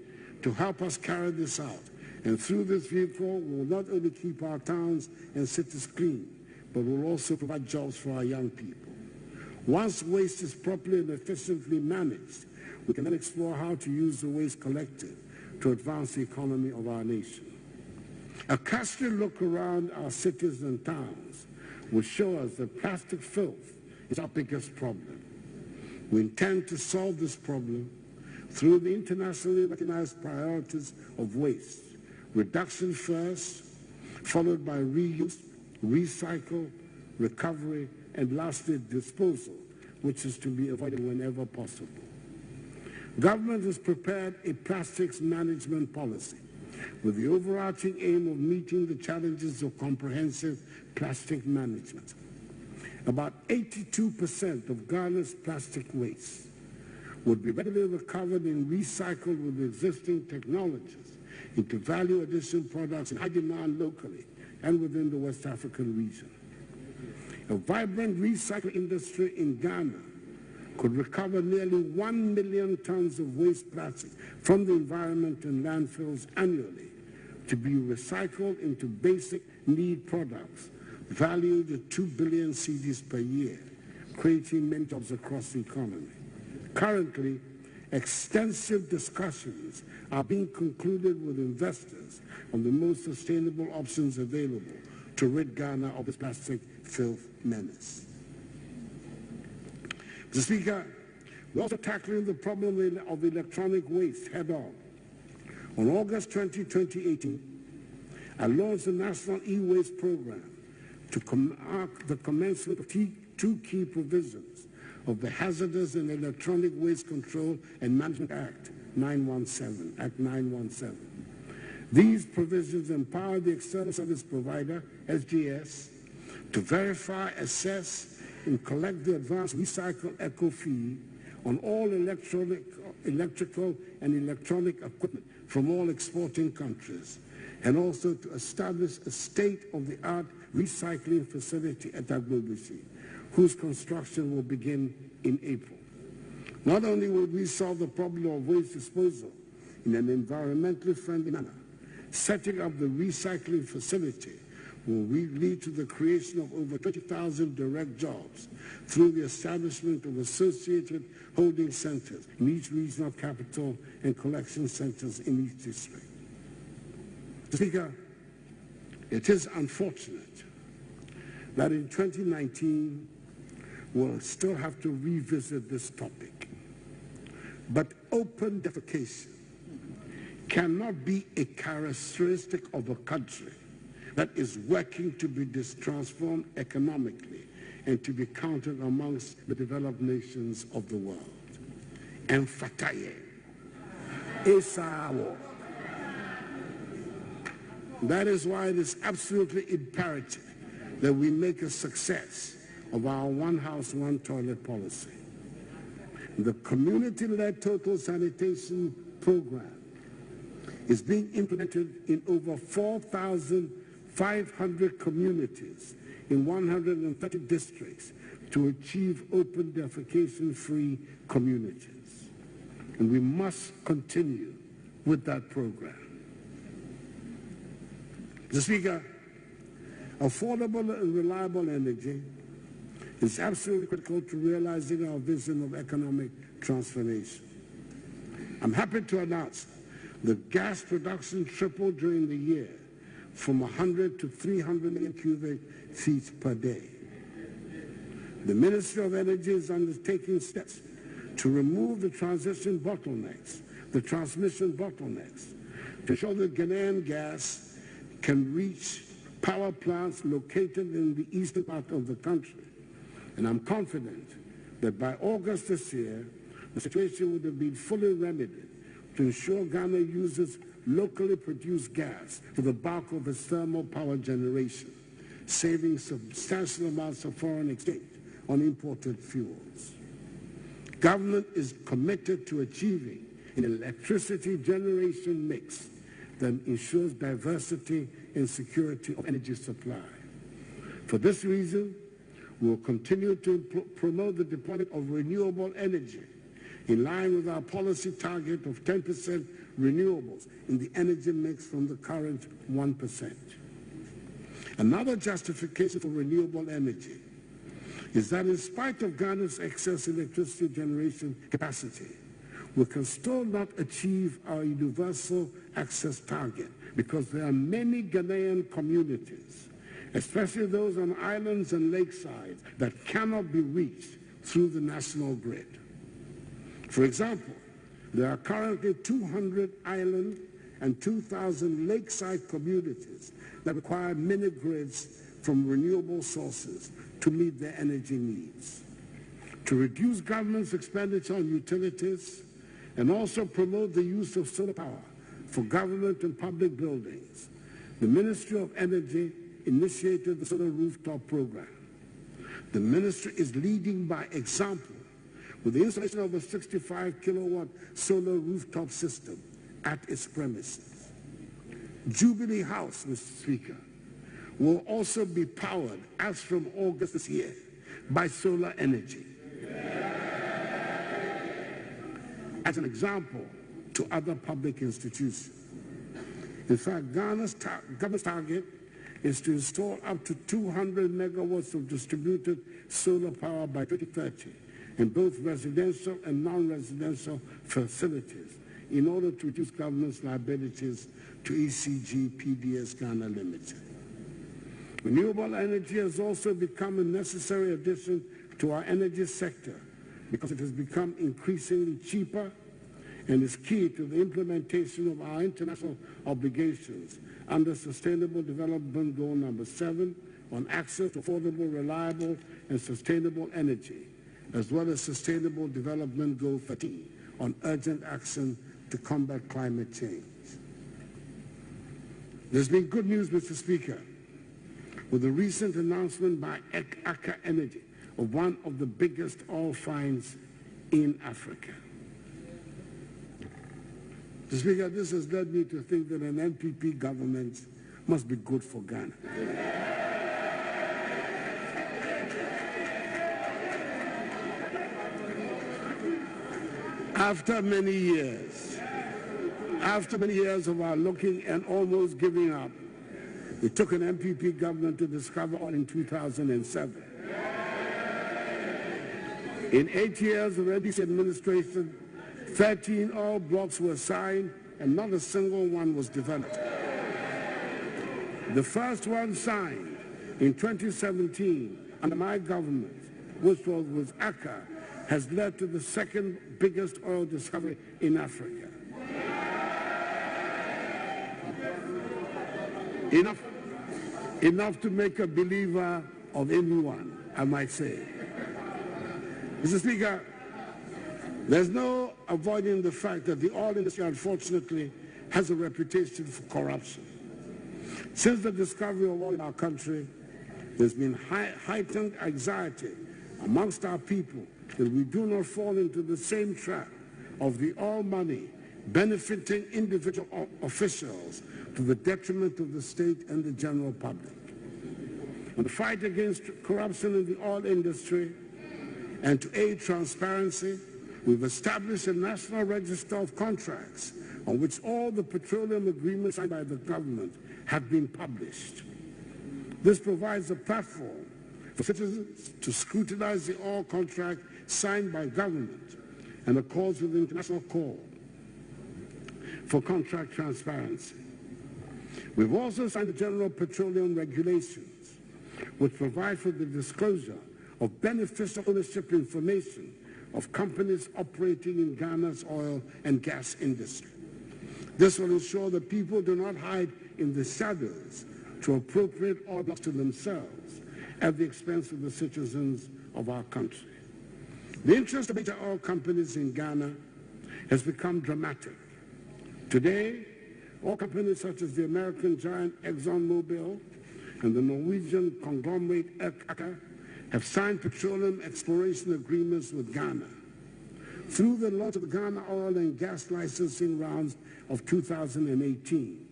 to help us carry this out. And through this vehicle, we will not only keep our towns and cities clean, but we'll also provide jobs for our young people. Once waste is properly and efficiently managed, we can then explore how to use the waste collected to advance the economy of our nation. A cursory look around our cities and towns will show us that plastic filth is our biggest problem. We intend to solve this problem through the internationally recognized priorities of waste: reduction first, followed by reuse, recycle, recovery, and lastly, disposal, which is to be avoided whenever possible. Government has prepared a plastics management policy with the overarching aim of meeting the challenges of comprehensive plastic management. About 82% of Ghana's plastic waste would be readily recovered and recycled with existing technologies into value addition products in high demand locally and within the West African region. A vibrant recycling industry in Ghana could recover nearly 1 million tons of waste plastic from the environment and landfills annually to be recycled into basic need products valued at 2 billion cedis per year, creating many jobs across the economy. Currently, extensive discussions are being concluded with investors on the most sustainable options available to rid Ghana of this plastic filth menace. Mr. Speaker, we're also tackling the problem of electronic waste head-on. On August 20, 2018, I launched the National E-Waste Program to mark the commencement of two key provisions of the Hazardous and Electronic Waste Control and Management Act 917. These provisions empower the external service provider, SGS, to verify, assess, and collect the advanced recycle eco fee on all electrical and electronic equipment from all exporting countries, and also to establish a state-of-the-art recycling facility at Addo, whose construction will begin in April. Not only will we solve the problem of waste disposal in an environmentally friendly manner, setting up the recycling facility will lead to the creation of over 20,000 direct jobs through the establishment of associated holding centers in each regional capital and collection centers in each district. Mr. Speaker, it is unfortunate that in 2019 we'll still have to revisit this topic. But open defecation cannot be a characteristic of a country that is working to be transformed economically and to be counted amongst the developed nations of the world. Emphataye, Esawo. That is why it is absolutely imperative that we make a success of our one house, one toilet policy. The community-led total sanitation program is being implemented in over 4,500 communities in 130 districts to achieve open defecation-free communities. And we must continue with that program. Mr. Speaker, Affordable and reliable energy is absolutely critical to realizing our vision of economic transformation. I'm happy to announce that gas production tripled during the year from 100 to 300 million cubic feet per day. The Ministry of Energy is undertaking steps to remove the transmission bottlenecks, the transmission bottlenecks, to ensure that Ghanaian gas can reach power plants located in the eastern part of the country. And I'm confident that by August this year, the situation would have been fully remedied to ensure Ghana uses locally produced gas for the bulk of its thermal power generation, saving substantial amounts of foreign exchange on imported fuels. Government is committed to achieving an electricity generation mix that ensures diversity and security of energy supply. For this reason, we will continue to promote the deployment of renewable energy in line with our policy target of 10% renewables in the energy mix from the current 1%. Another justification for renewable energy is that in spite of Ghana's excess electricity generation capacity, we can still not achieve our universal access target because there are many Ghanaian communities, especially those on islands and lakesides, that cannot be reached through the national grid. For example, there are currently 200 island and 2,000 lakeside communities that require mini-grids from renewable sources to meet their energy needs. To reduce government's expenditure on utilities and also promote the use of solar power for government and public buildings, the Ministry of Energy initiated the solar rooftop program. The ministry is leading by example with the installation of a 65-kilowatt solar rooftop system at its premises. Jubilee House, Mr. Speaker, will also be powered, as from August this year, by solar energy. As an example to other public institutions. In fact, Ghana's government's target is to install up to 200 megawatts of distributed solar power by 2030 in both residential and non-residential facilities in order to reduce government's liabilities to ECG PDS Ghana Limited. Renewable energy has also become a necessary addition to our energy sector because it has become increasingly cheaper and is key to the implementation of our international obligations under Sustainable Development Goal number 7 on access to affordable, reliable, and sustainable energy, as well as Sustainable Development Goal 13 on urgent action to combat climate change. There's been good news, Mr. Speaker, with the recent announcement by Aker Energy of one of the biggest oil finds in Africa. Mr. Speaker, this has led me to think that an NPP government must be good for Ghana. After many years of our looking and almost giving up, it took an NPP government to discover oil in 2007. In 8 years of NPP administration, 13 oil blocks were signed and not a single one was developed. The first one signed in 2017 under my government, which was with Aker, has led to the second biggest oil discovery in Africa. Enough to make a believer of anyone, I might say. Mr. Speaker, there's no avoiding the fact that the oil industry, unfortunately, has a reputation for corruption. Since the discovery of oil in our country, there's been heightened anxiety amongst our people that we do not fall into the same trap of the oil money benefiting individual officials to the detriment of the state and the general public. On the fight against corruption in the oil industry and to aid transparency, we've established a national register of contracts on which all the petroleum agreements signed by the government have been published. This provides a platform for citizens to scrutinize the oil contract signed by government and accords with the international call for contract transparency. We've also signed the General Petroleum Regulations, which provide for the disclosure of beneficial ownership information of companies operating in Ghana's oil and gas industry. This will ensure that people do not hide in the shadows to appropriate oil blocks to themselves at the expense of the citizens of our country. The interest of major oil companies in Ghana has become dramatic. Today, oil companies such as the American giant ExxonMobil and the Norwegian conglomerate Akufo have signed petroleum exploration agreements with Ghana. Through the launch of the Ghana oil and gas licensing rounds of 2018,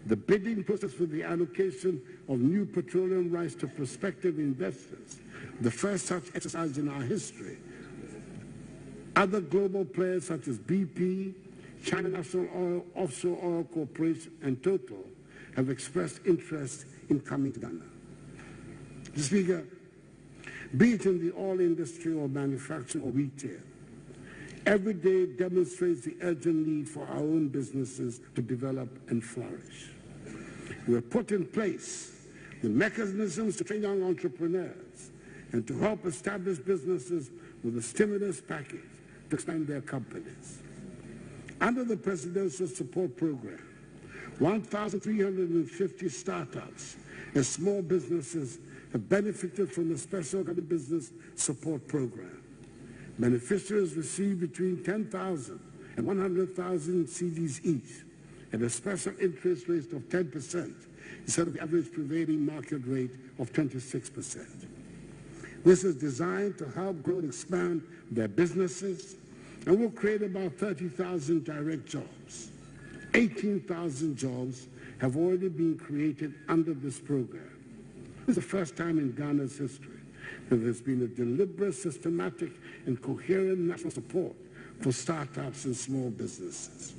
the bidding process for the allocation of new petroleum rights to prospective investors, the first such exercise in our history. Other global players such as BP, China National Oil, Offshore Oil Corporation, and Total have expressed interest in coming to Ghana. Mr. Speaker, be it in the oil industry or manufacturing or retail, every day demonstrates the urgent need for our own businesses to develop and flourish. We have put in place the mechanisms to train young entrepreneurs and to help establish businesses with a stimulus package to expand their companies. Under the Presidential Support Program, 1,350 startups and small businesses have benefited from the Special Government Business Support Program. Beneficiaries receive between 10,000 and 100,000 CDs each at a special interest rate of 10% instead of the average prevailing market rate of 26%. This is designed to help grow and expand their businesses and will create about 30,000 direct jobs. 18,000 jobs have already been created under this program. This is the first time in Ghana's history that there's been a deliberate, systematic, and coherent national support for startups and small businesses.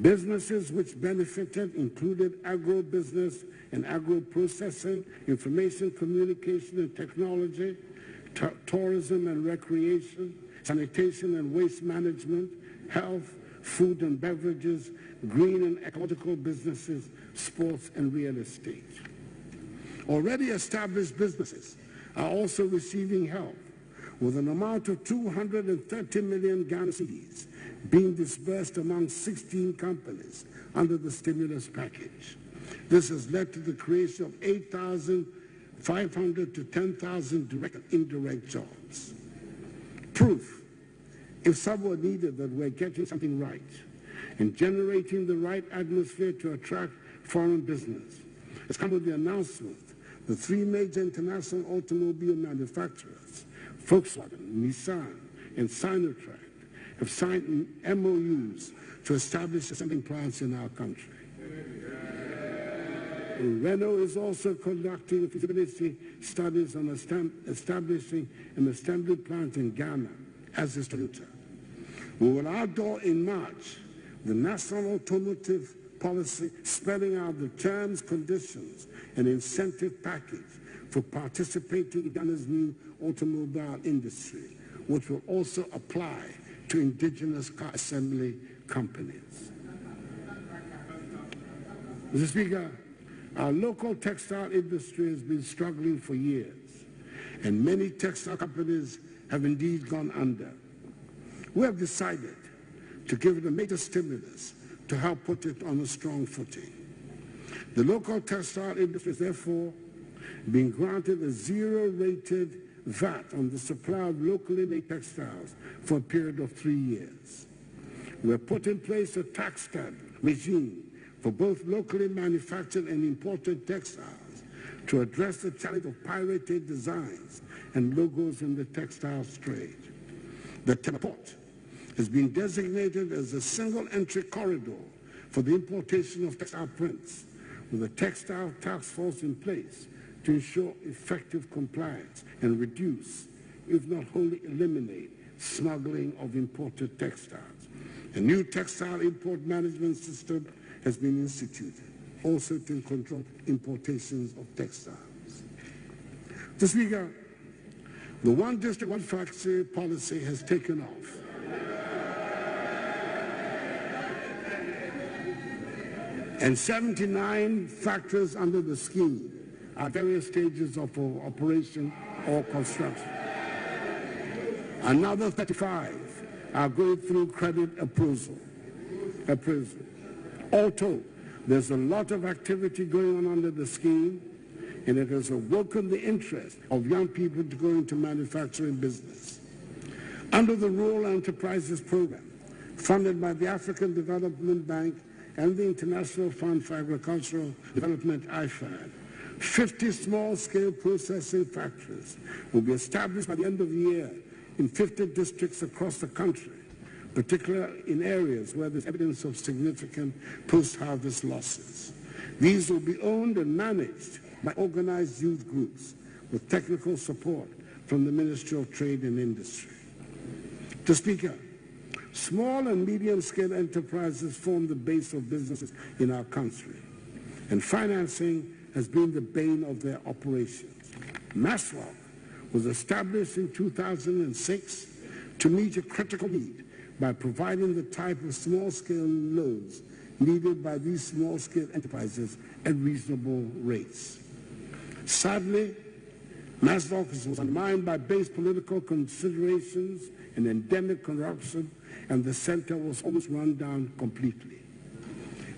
Businesses which benefited included agro-business and agro-processing, information communication and technology, tourism and recreation, sanitation and waste management, health, food and beverages, green and ecological businesses, sports and real estate. Already established businesses are also receiving help, with an amount of 230 million Ghana cedis being disbursed among 16 companies under the stimulus package. This has led to the creation of 8,500 to 10,000 direct and indirect jobs. Proof, if someone needed, that we're getting something right and generating the right atmosphere to attract foreign business, has come with the announcement that 3 major international automobile manufacturers, Volkswagen, Nissan, and Sinotruk, have signed MOUs to establish assembling plants in our country. Renault is also conducting feasibility studies on establishing an assembly plant in Ghana, as is Toyota. We will outdoor in March the National Automotive Policy, spelling out the terms, conditions, and incentive package for participating in Ghana's new automobile industry, which will also apply to indigenous car assembly companies. Mr. Speaker, our local textile industry has been struggling for years, and many textile companies have indeed gone under. We have decided to give it a major stimulus to help put it on a strong footing. The local textile industry is therefore being granted a zero-rated VAT on the supply of locally made textiles for a period of 3 years. We have put in place a tax stamp regime for both locally manufactured and imported textiles to address the challenge of pirated designs and logos in the textiles trade. The teleport has been designated as a single entry corridor for the importation of textile prints, with a textile task force in place to ensure effective compliance and reduce, if not wholly eliminate, smuggling of imported textiles. A new textile import management system has been instituted. also to control importations of textiles. Mr. Speaker, the one district, one factory policy has taken off. And 79 factories under the scheme are at various stages of operation or construction. Another 35 are going through credit appraisal. All told, there's a lot of activity going on under the scheme, and it has awoken the interest of young people to go into manufacturing business. Under the Rural Enterprises Program, funded by the African Development Bank and the International Fund for Agricultural Development, IFAD, 50 small-scale processing factories will be established by the end of the year in 50 districts across the country, particularly in areas where there's evidence of significant post-harvest losses. These will be owned and managed by organized youth groups with technical support from the Ministry of Trade and Industry. Mr. Speaker, small and medium-scale enterprises form the base of businesses in our country, and financing has been the bane of their operations. Maslow was established in 2006 to meet a critical need by providing the type of small-scale loans needed by these small-scale enterprises at reasonable rates. Sadly, Maslow was undermined by base political considerations and endemic corruption, and the center was almost run down completely.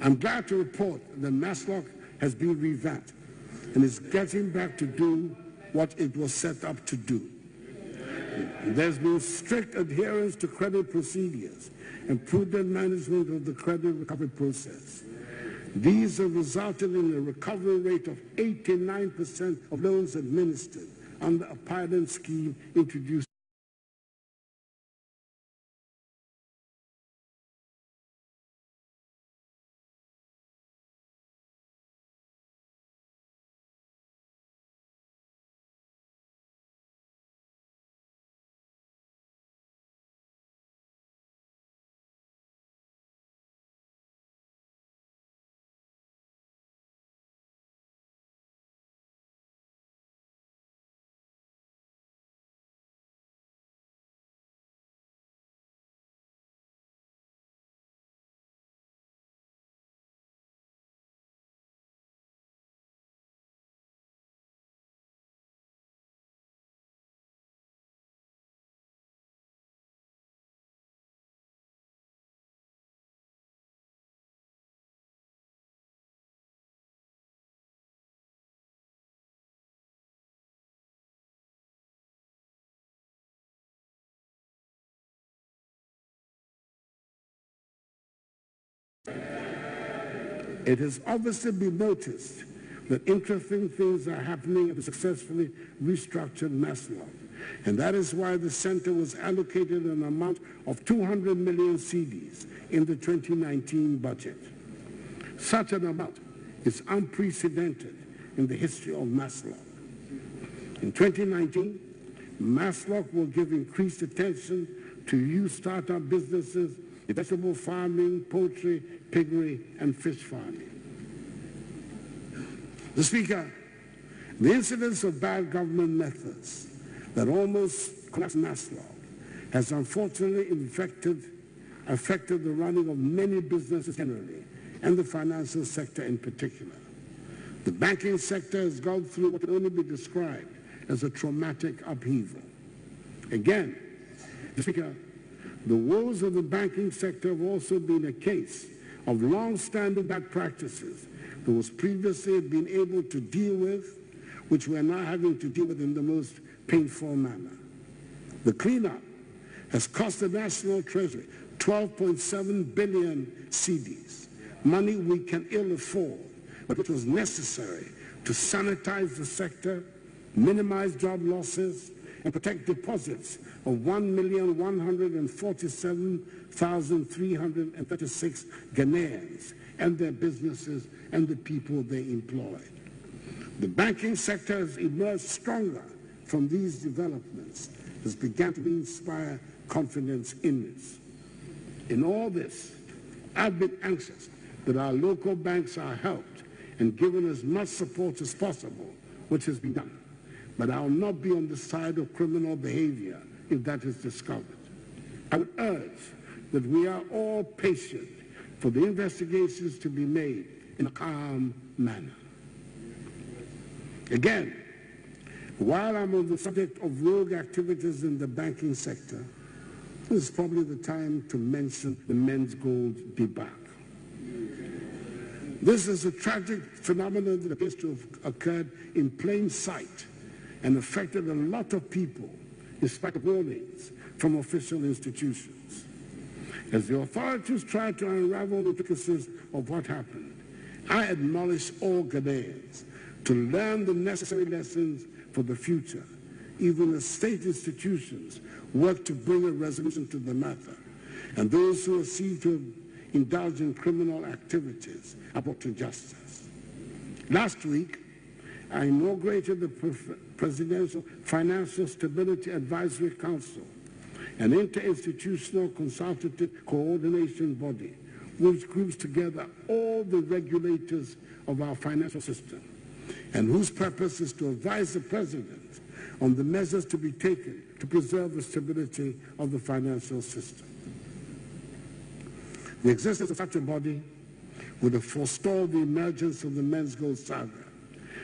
I'm glad to report that Maslow has been revamped and is getting back to do what it was set up to do. There's been strict adherence to credit procedures and prudent management of the credit recovery process. These have resulted in a recovery rate of 89% of loans administered under a pilot scheme introduced. It has obviously been noticed that interesting things are happening at the successfully restructured Maslow, and that is why the center was allocated an amount of 200 million cedis in the 2019 budget. Such an amount is unprecedented in the history of Maslow. In 2019, Maslow will give increased attention to youth startup businesses, vegetable farming, poultry, piggery, and fish farming. Mr. Speaker, the incidence of bad government methods that almost collapsed Maslow has unfortunately affected the running of many businesses generally, and the financial sector in particular. The banking sector has gone through what can only be described as a traumatic upheaval. Again, Mr. Speaker, the woes of the banking sector have also been a case of long-standing bad practices that was previously been able to deal with, which we are now having to deal with in the most painful manner. The cleanup has cost the National Treasury 12.7 billion cedis, money we can ill afford, but which was necessary to sanitize the sector, minimize job losses, and protect deposits of 1,147,336 Ghanaians and their businesses and the people they employ. The banking sector has emerged stronger from these developments, has begun to inspire confidence in this. In all this, I've been anxious that our local banks are helped and given as much support as possible, which has been done. But I will not be on the side of criminal behavior if that is discovered. I would urge that we are all patient for the investigations to be made in a calm manner. Again, while I'm on the subject of rogue activities in the banking sector, this is probably the time to mention the men's gold debacle. This is a tragic phenomenon that appears to have occurred in plain sight and affected a lot of people, in spite of warnings from official institutions. As the authorities try to unravel the intricacies of what happened, I admonish all Ghanaians to learn the necessary lessons for the future, even as state institutions work to bring a resolution to the matter, and those who are seen to indulge in criminal activities are brought to justice. Last week, I inaugurated the Presidential Financial Stability Advisory Council, an interinstitutional consultative coordination body which groups together all the regulators of our financial system and whose purpose is to advise the President on the measures to be taken to preserve the stability of the financial system. The existence of such a body would have forestalled the emergence of the men's gold saga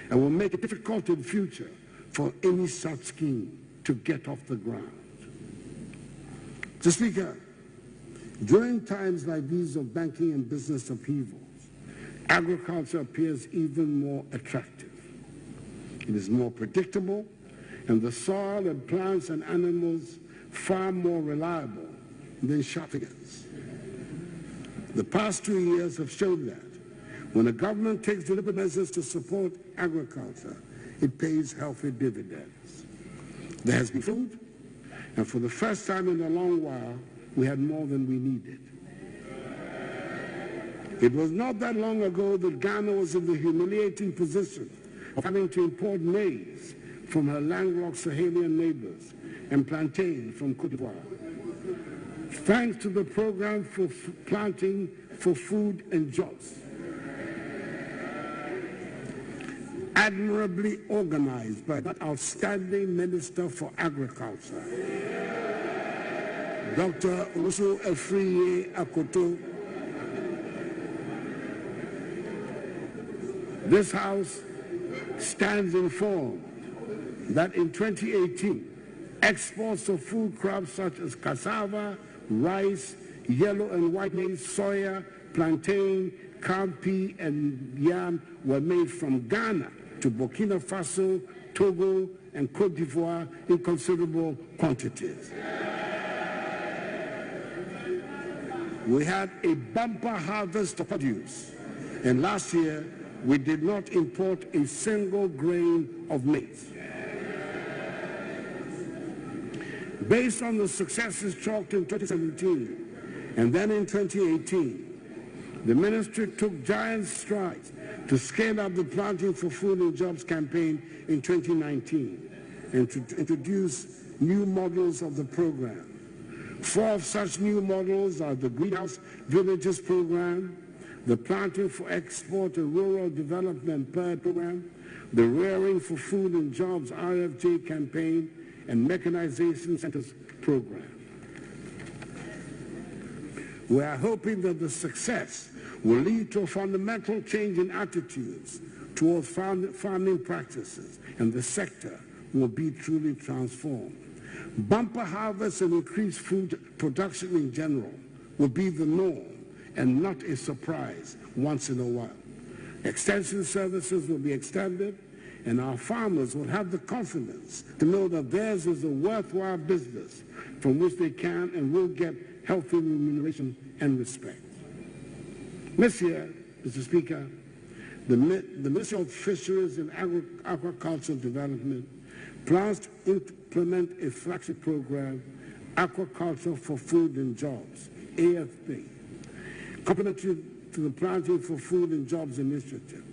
and will make it difficult in future for any such scheme to get off the ground. Mr. Speaker, during times like these of banking and business upheavals, agriculture appears even more attractive. It is more predictable, and the soil and plants and animals far more reliable than sharp figures. The past 2 years have shown that when a government takes deliberate measures to support agriculture, it pays healthy dividends. There has been food, and for the first time in a long while, we had more than we needed. It was not that long ago that Ghana was in the humiliating position of having to import maize from her landlocked Sahelian neighbors and plantain from Côte d'Ivoire. Thanks to the program for planting for food and jobs, admirably organized by that outstanding Minister for Agriculture, Dr. Oluso Efriye Akoto, this House stands informed that in 2018, exports of food crops such as cassava, rice, yellow and white maize, soya, plantain, cowpea, and yam were made from Ghana to Burkina Faso, Togo, and Côte d'Ivoire in considerable quantities. We had a bumper harvest of produce, and last year we did not import a single grain of maize. Based on the successes chalked in 2017 and then in 2018, the ministry took giant strides to scale up the Planting for Food and Jobs campaign in 2019 and to introduce new models of the program. 4 of such new models are the Greenhouse Villages program, the Planting for Export and Rural Development PERD program, the Rearing for Food and Jobs RFJ campaign, and Mechanization Centers program. We are hoping that the success will lead to a fundamental change in attitudes towards farming practices, and the sector will be truly transformed. Bumper harvests and increased food production in general will be the norm and not a surprise once in a while. Extension services will be extended, and our farmers will have the confidence to know that theirs is a worthwhile business from which they can and will get healthy remuneration and respect. This year, Mr. Speaker, the Ministry of Fisheries and Aquaculture Development plans to implement a flagship program, Aquaculture for Food and Jobs, AFP, complementary to the Planting for Food and Jobs initiative,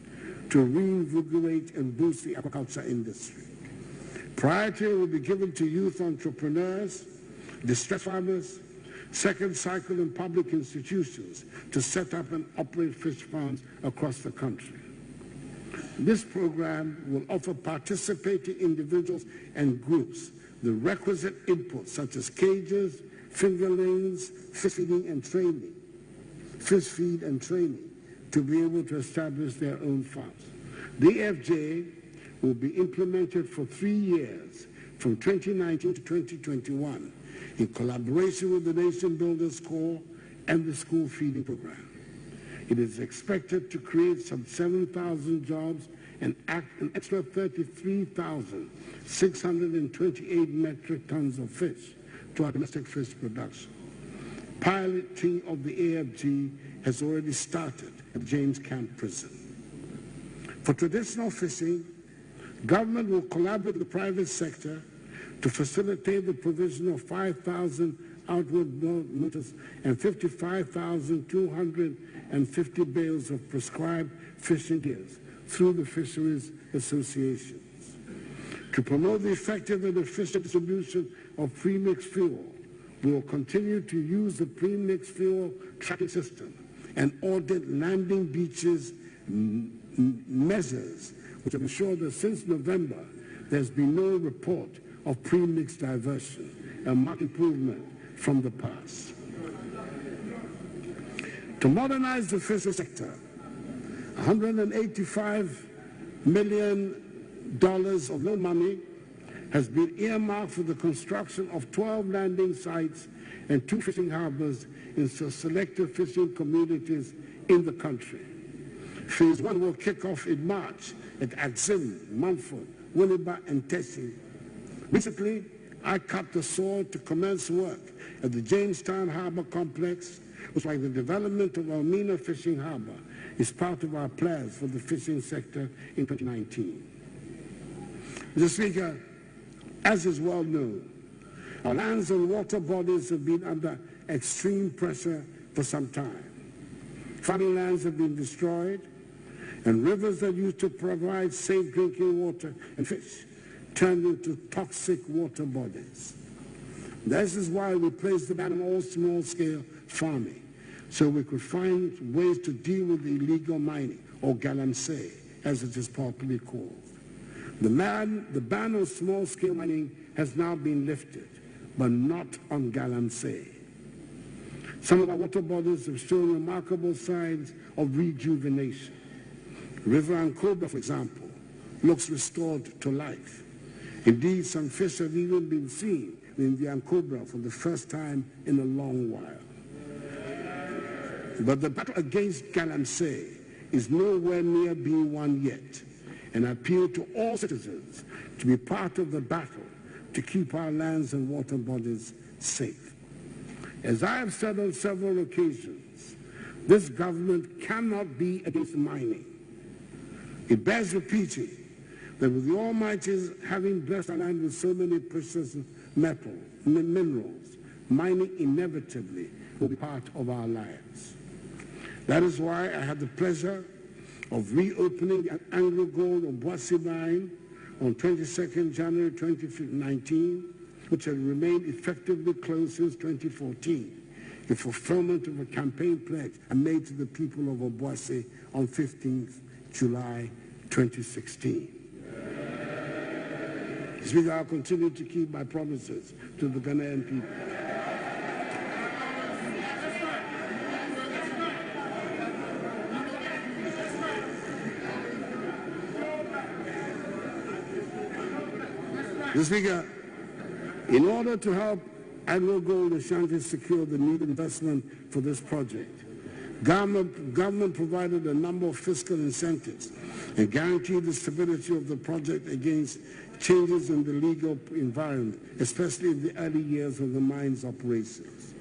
to reinvigorate and boost the aquaculture industry. Priority will be given to youth entrepreneurs, distressed farmers, second cycle and public institutions to set up and operate fish farms across the country. This program will offer participating individuals and groups the requisite inputs such as cages, fingerlings, fish feed and training to be able to establish their own farms. The EFJ will be implemented for 3 years from 2019 to 2021 in collaboration with the Nation Builders Corps and the school feeding program. It is expected to create some 7,000 jobs and an extra 33,628 metric tons of fish to our domestic fish production. Piloting of the AFG has already started at James Camp Prison. For traditional fishing, government will collaborate with the private sector to facilitate the provision of 5,000 outward motors and 55,250 bales of prescribed fishing gears through the fisheries associations. To promote the effective and efficient distribution of premixed fuel, we will continue to use the premixed fuel tracking system and audit landing beaches measures, which have ensured that since November, there's been no report of premixed diversion, a marked improvement from the past. To modernize the fishery sector, $185 million of loan money has been earmarked for the construction of 12 landing sites and 2 fishing harbors in selected fishing communities in the country. Phase 1 will kick off in March at Axim, Mumford, Winneba, and Tessie. Recently, I cut the sword to commence work at the Jamestown Harbor Complex, which, like the development of Almina Fishing Harbor, is part of our plans for the fishing sector in 2019. Mr. Speaker, as is well known, our lands and water bodies have been under extreme pressure for some time. Farming lands have been destroyed, and rivers that used to provide safe drinking water and fish turned into toxic water bodies. This is why we placed the ban on all small-scale farming, so we could find ways to deal with illegal mining, or galamsey, as it is popularly called. The ban on small-scale mining has now been lifted, but not on galamsey. Some of our water bodies have shown remarkable signs of rejuvenation. River Ankobra, for example, looks restored to life. Indeed, some fish have even been seen in the Ankobra for the first time in a long while. But the battle against galamsey is nowhere near being won yet, and I appeal to all citizens to be part of the battle to keep our lands and water bodies safe. As I have said on several occasions, this government cannot be against mining. It bears repeating that with the Almighty having blessed our land with so many precious minerals, mining inevitably will be part of our lives. That is why I had the pleasure of reopening the Anglo Gold Obuasi mine on 22nd January 2019, which had remained effectively closed since 2014, in fulfillment of a campaign pledge I made to the people of Obuasi on 15th July 2016. Speaker, I'll continue to keep my promises to the Ghanaian people. Mr. Speaker, in order to help Anglo Gold Ashanti secure the needed investment for this project, government provided a number of fiscal incentives and guaranteed the stability of the project against changes in the legal environment, especially in the early years of the mine's operations.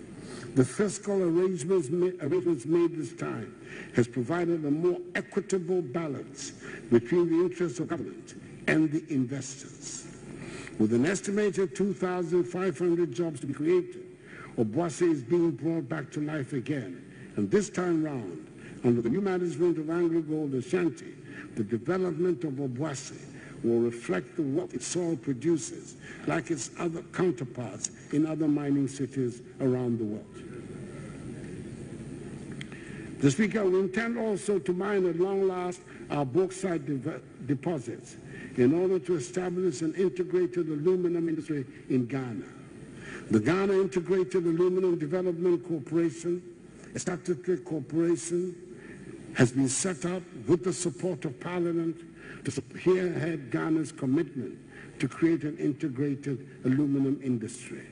The fiscal arrangements made this time has provided a more equitable balance between the interests of government and the investors. With an estimated 2,500 jobs to be created, Obuasi is being brought back to life again. And this time round, under the new management of Anglo Gold Ashanti, the development of Obuasi will reflect the wealth its soil produces, like its other counterparts in other mining cities around the world. The Speaker, we intend also to mine at long last our bauxite deposits in order to establish an integrated aluminum industry in Ghana. The Ghana Integrated Aluminum Development Corporation, a statutory corporation, has been set up with the support of Parliament to spearhead Ghana's commitment to create an integrated aluminum industry.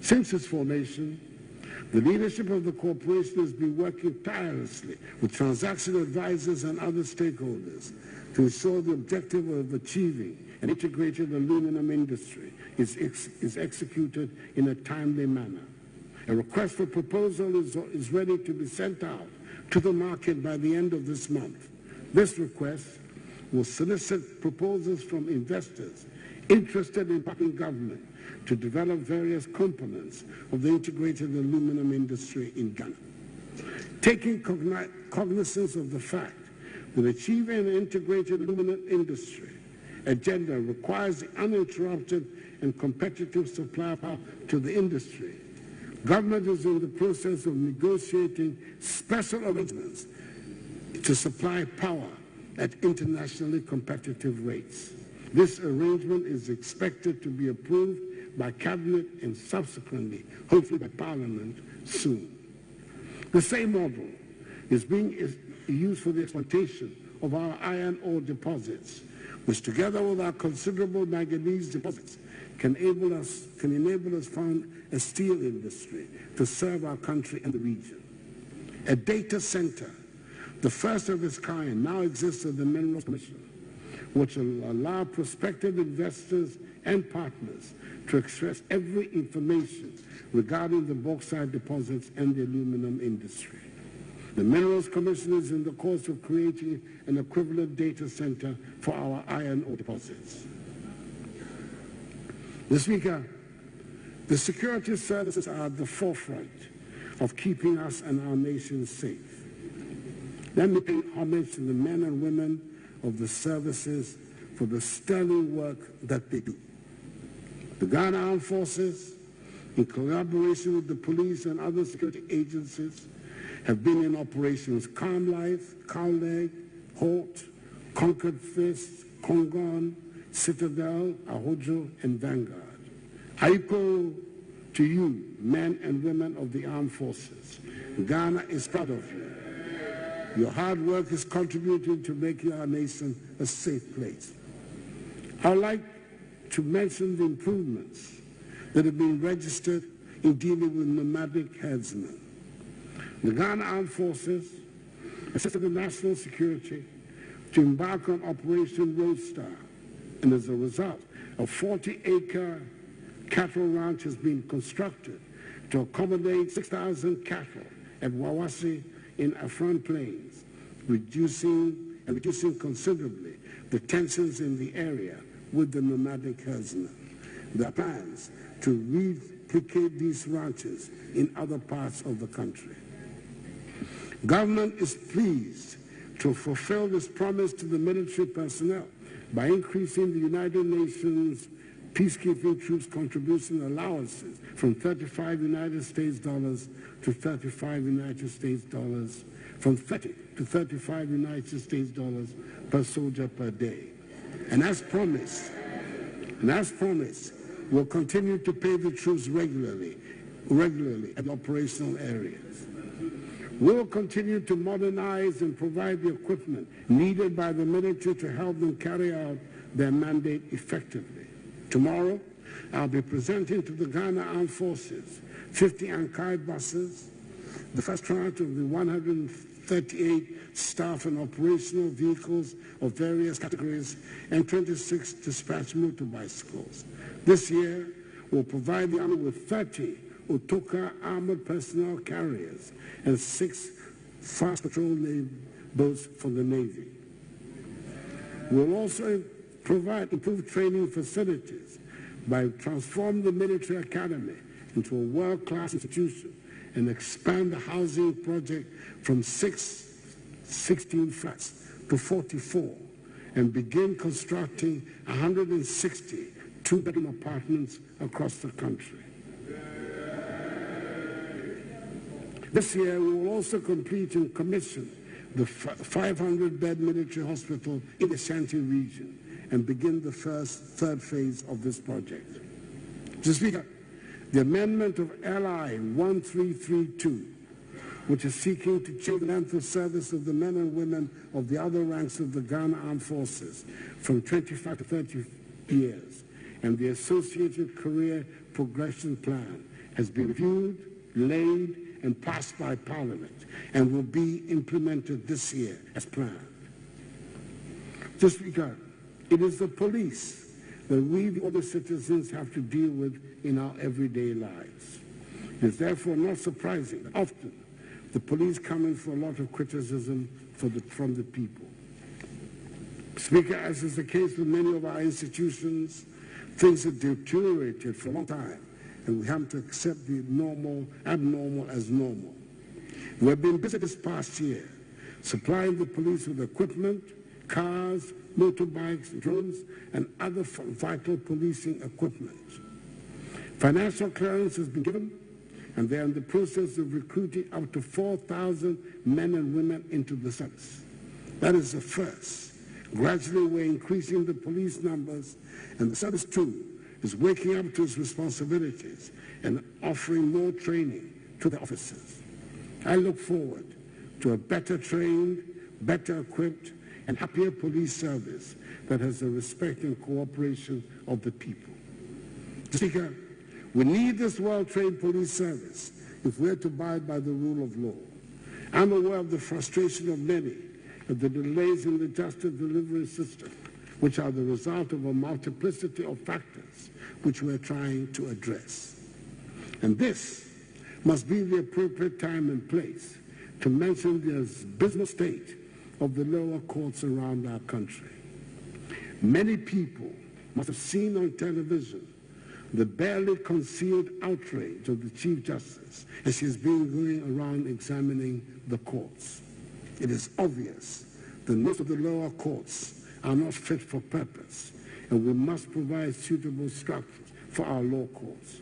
Since its formation, the leadership of the corporation has been working tirelessly with transaction advisors and other stakeholders to ensure the objective of achieving an integrated aluminum industry is executed in a timely manner. A request for proposal is ready to be sent out to the market by the end of this month. This request will solicit proposals from investors interested in backing government to develop various components of the integrated aluminum industry in Ghana. Taking cognizance of the fact that achieving an integrated aluminum industry agenda requires the uninterrupted and competitive supply power to the industry, government is in the process of negotiating special arrangements to supply power at internationally competitive rates. This arrangement is expected to be approved by Cabinet and subsequently, hopefully by Parliament soon. The same model is being used for the exploitation of our iron ore deposits, which together with our considerable manganese deposits can enable us found a steel industry to serve our country and the region. A data center, the first of its kind, now exists at the Minerals Commission, which will allow prospective investors and partners to express every information regarding the bauxite deposits and the aluminum industry. The Minerals Commission is in the course of creating an equivalent data center for our iron ore deposits. Mr. Speaker, the security services are at the forefront of keeping us and our nation safe. Let me pay homage to the men and women of the services for the sterling work that they do. The Ghana Armed Forces, in collaboration with the police and other security agencies, have been in operations Calm Life, Cowleg, Halt, Conquered Fist, Congon, Citadel, Ahojo, and Vanguard. I echo to you, men and women of the armed forces. Ghana is proud of you. Your hard work is contributing to making our nation a safe place. I'd like to mention the improvements that have been registered in dealing with nomadic herdsmen. The Ghana Armed Forces assisted the national security to embark on Operation Roadstar, and as a result, a 40-acre cattle ranch has been constructed to accommodate 6,000 cattle at Wawasi in Afran Plains, reducing considerably the tensions in the area with the nomadic herdsmen. There are plans to replicate these ranches in other parts of the country. Government is pleased to fulfill this promise to the military personnel by increasing the United Nations peacekeeping troops contribution allowances from 35 United States dollars to 35 United States dollars, from 30 to 35 United States dollars per soldier per day. And as promised, we'll continue to pay the troops regularly at operational areas. We'll continue to modernize and provide the equipment needed by the military to help them carry out their mandate effectively. Tomorrow, I'll be presenting to the Ghana Armed Forces 50 Ankai buses, the first tranche of the 138 staff and operational vehicles of various categories, and 26 dispatch motorbicycles. This year, we'll provide the Army with 30 Otoka armored personnel carriers and 6 fast patrol boats for the Navy. We'll also provide improved training facilities by transforming the military academy into a world-class institution and expand the housing project from 16 flats to 44 and begin constructing 160 two-bedroom apartments across the country. This year, we will also complete and commission the 500-bed military hospital in the Ashanti region and begin the third phase of this project. Mr. Speaker, the amendment of LI 1332, which is seeking to change the length of service of the men and women of the other ranks of the Ghana Armed Forces from 25 to 30 years, and the associated career progression plan has been reviewed, laid, and passed by Parliament, and will be implemented this year as planned. Mr. Speaker, it is the police that we, the other citizens, have to deal with in our everyday lives. It is therefore not surprising that often the police come in for a lot of criticism from the people. Speaker, as is the case with many of our institutions, things have deteriorated for a long time, and we have to accept the abnormal as normal. We have been busy this past year supplying the police with equipment, cars, motorbikes, drones, and other vital policing equipment. Financial clearance has been given, and they are in the process of recruiting up to 4,000 men and women into the service. That is the first. Gradually, we're increasing the police numbers, and the service, too, is waking up to its responsibilities and offering more training to the officers. I look forward to a better trained, better equipped, and happier police service that has the respect and cooperation of the people. Mr. Speaker, we need this well-trained police service if we're to abide by the rule of law. I'm aware of the frustration of many of the delays in the justice delivery system, which are the result of a multiplicity of factors which we're trying to address. And this must be the appropriate time and place to mention the abysmal state of the lower courts around our country. Many people must have seen on television the barely concealed outrage of the Chief Justice as she's been going around examining the courts. It is obvious that most of the lower courts are not fit for purpose, and we must provide suitable structures for our law courts.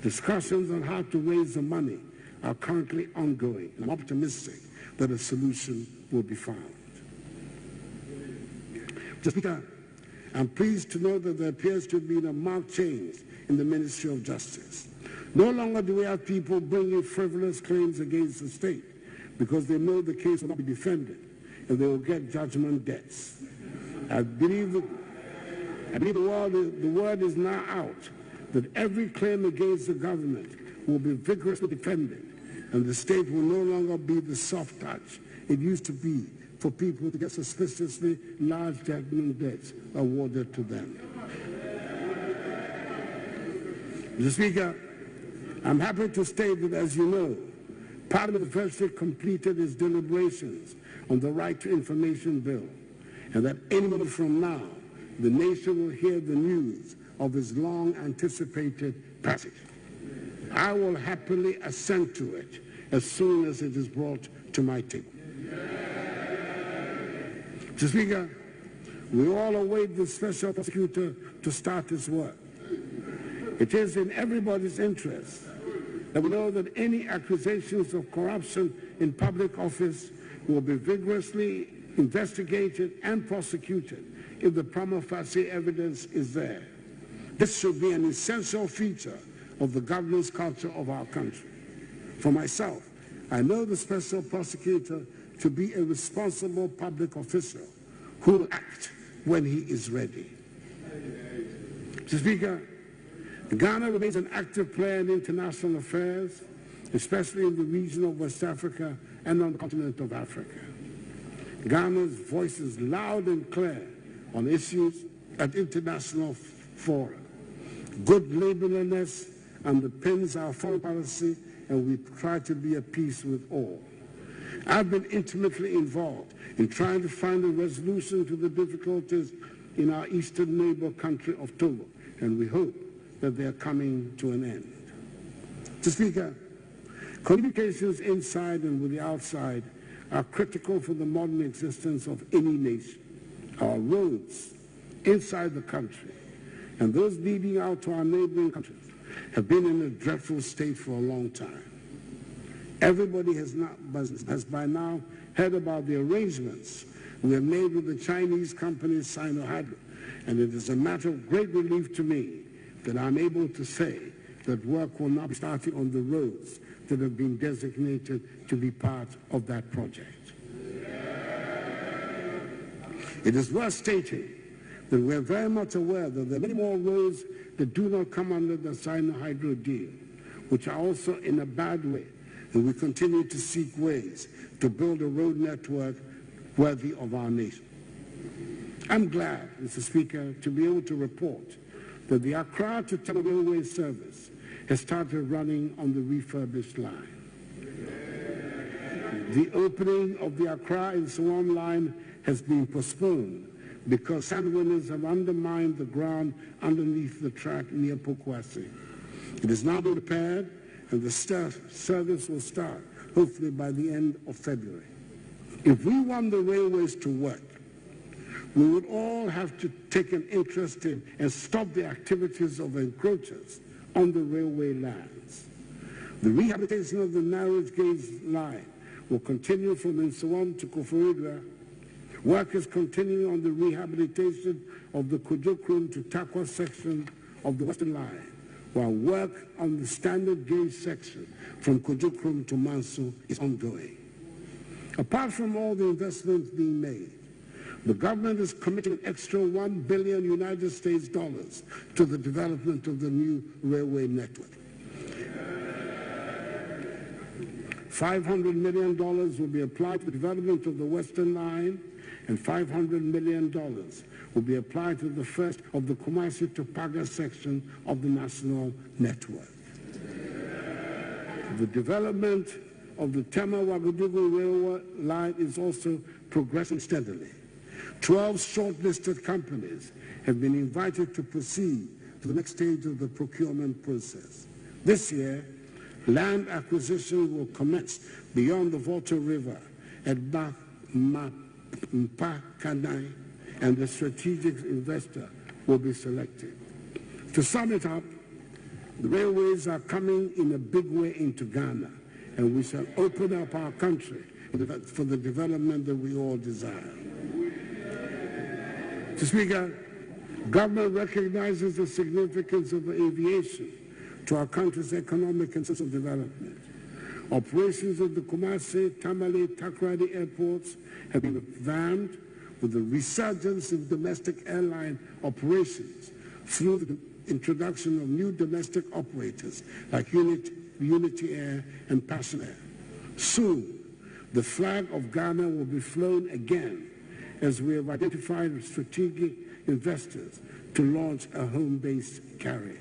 Discussions on how to raise the money are currently ongoing, and I'm optimistic that a solution will be found. Mr. Speaker, I'm pleased to know that there appears to have been a marked change in the Ministry of Justice. No longer do we have people bringing frivolous claims against the state because they know the case will not be defended and they will get judgment debts. I believe the word is now out that every claim against the government will be vigorously defended, and the state will no longer be the soft touch it used to be for people to get suspiciously large judgment debts awarded to them. Mr. Speaker, I'm happy to state that, as you know, Parliament virtually completed its deliberations on the Right to Information Bill, and that any moment from now, the nation will hear the news of its long-anticipated passage. I will happily assent to it as soon as it is brought to my table. Mr. Speaker, we all await the special prosecutor to start his work. It is in everybody's interest that we know that any accusations of corruption in public office will be vigorously investigated and prosecuted if the prima facie evidence is there. This should be an essential feature of the governance culture of our country. For myself, I know the special prosecutor to be a responsible public official who will act when he is ready. Mr. Speaker, Ghana remains an active player in international affairs, especially in the region of West Africa and on the continent of Africa. Ghana's voice is loud and clear on issues at international fora. Good neighborliness underpins our foreign policy, and we try to be at peace with all. I've been intimately involved in trying to find a resolution to the difficulties in our eastern neighbor country of Togo, and we hope that they are coming to an end. Mr. Speaker, communications inside and with the outside are critical for the modern existence of any nation. Our roads inside the country and those leading out to our neighboring countries have been in a dreadful state for a long time. Everybody has by now heard about the arrangements we have made with the Chinese company SONA, and it is a matter of great relief to me that I'm able to say that work will not be starting on the roads that have been designated to be part of that project. It is worth stating that we're very much aware that there are many more roads that do not come under the SONA deal, which are also in a bad way, and we continue to seek ways to build a road network worthy of our nation. I'm glad, Mr. Speaker, to be able to report that the Accra to Tema railway service has started running on the refurbished line. The opening of the Accra and SONA line has been postponed because sand winds have undermined the ground underneath the track near Pokwasi. It is now being repaired, and the service will start hopefully by the end of February. If we want the railways to work, we would all have to take an interest in and stop the activities of encroachers on the railway lands. The rehabilitation of the narrow gauge line will continue from Nsawam to Koforidua. Work is continuing on the rehabilitation of the Kujokrum to Takwa section of the Western Line, while work on the standard gauge section from Kujokrum to Manso is ongoing. Apart from all the investments being made, the government is committing an extra $1 billion United States dollars to the development of the new railway network. $500 million will be applied to the development of the Western Line, and $500 million will be applied to the first of the Kumasi to Paga section of the national network. The development of the Tema-Ouagadougou railway line is also progressing steadily. 12 shortlisted companies have been invited to proceed to the next stage of the procurement process. This year, land acquisition will commence beyond the Volta River at Mpakanai, and the strategic investor will be selected. To sum it up, the railways are coming in a big way into Ghana, and we shall open up our country for the development that we all desire. Mr. Speaker, government recognizes the significance of aviation to our country's economic and social development. Operations of the Kumasi, Tamale, Takoradi airports have been revamped with the resurgence in domestic airline operations through the introduction of new domestic operators like Unity Air and Passion Air. Soon, the flag of Ghana will be flown again as we have identified strategic investors to launch a home-based carrier.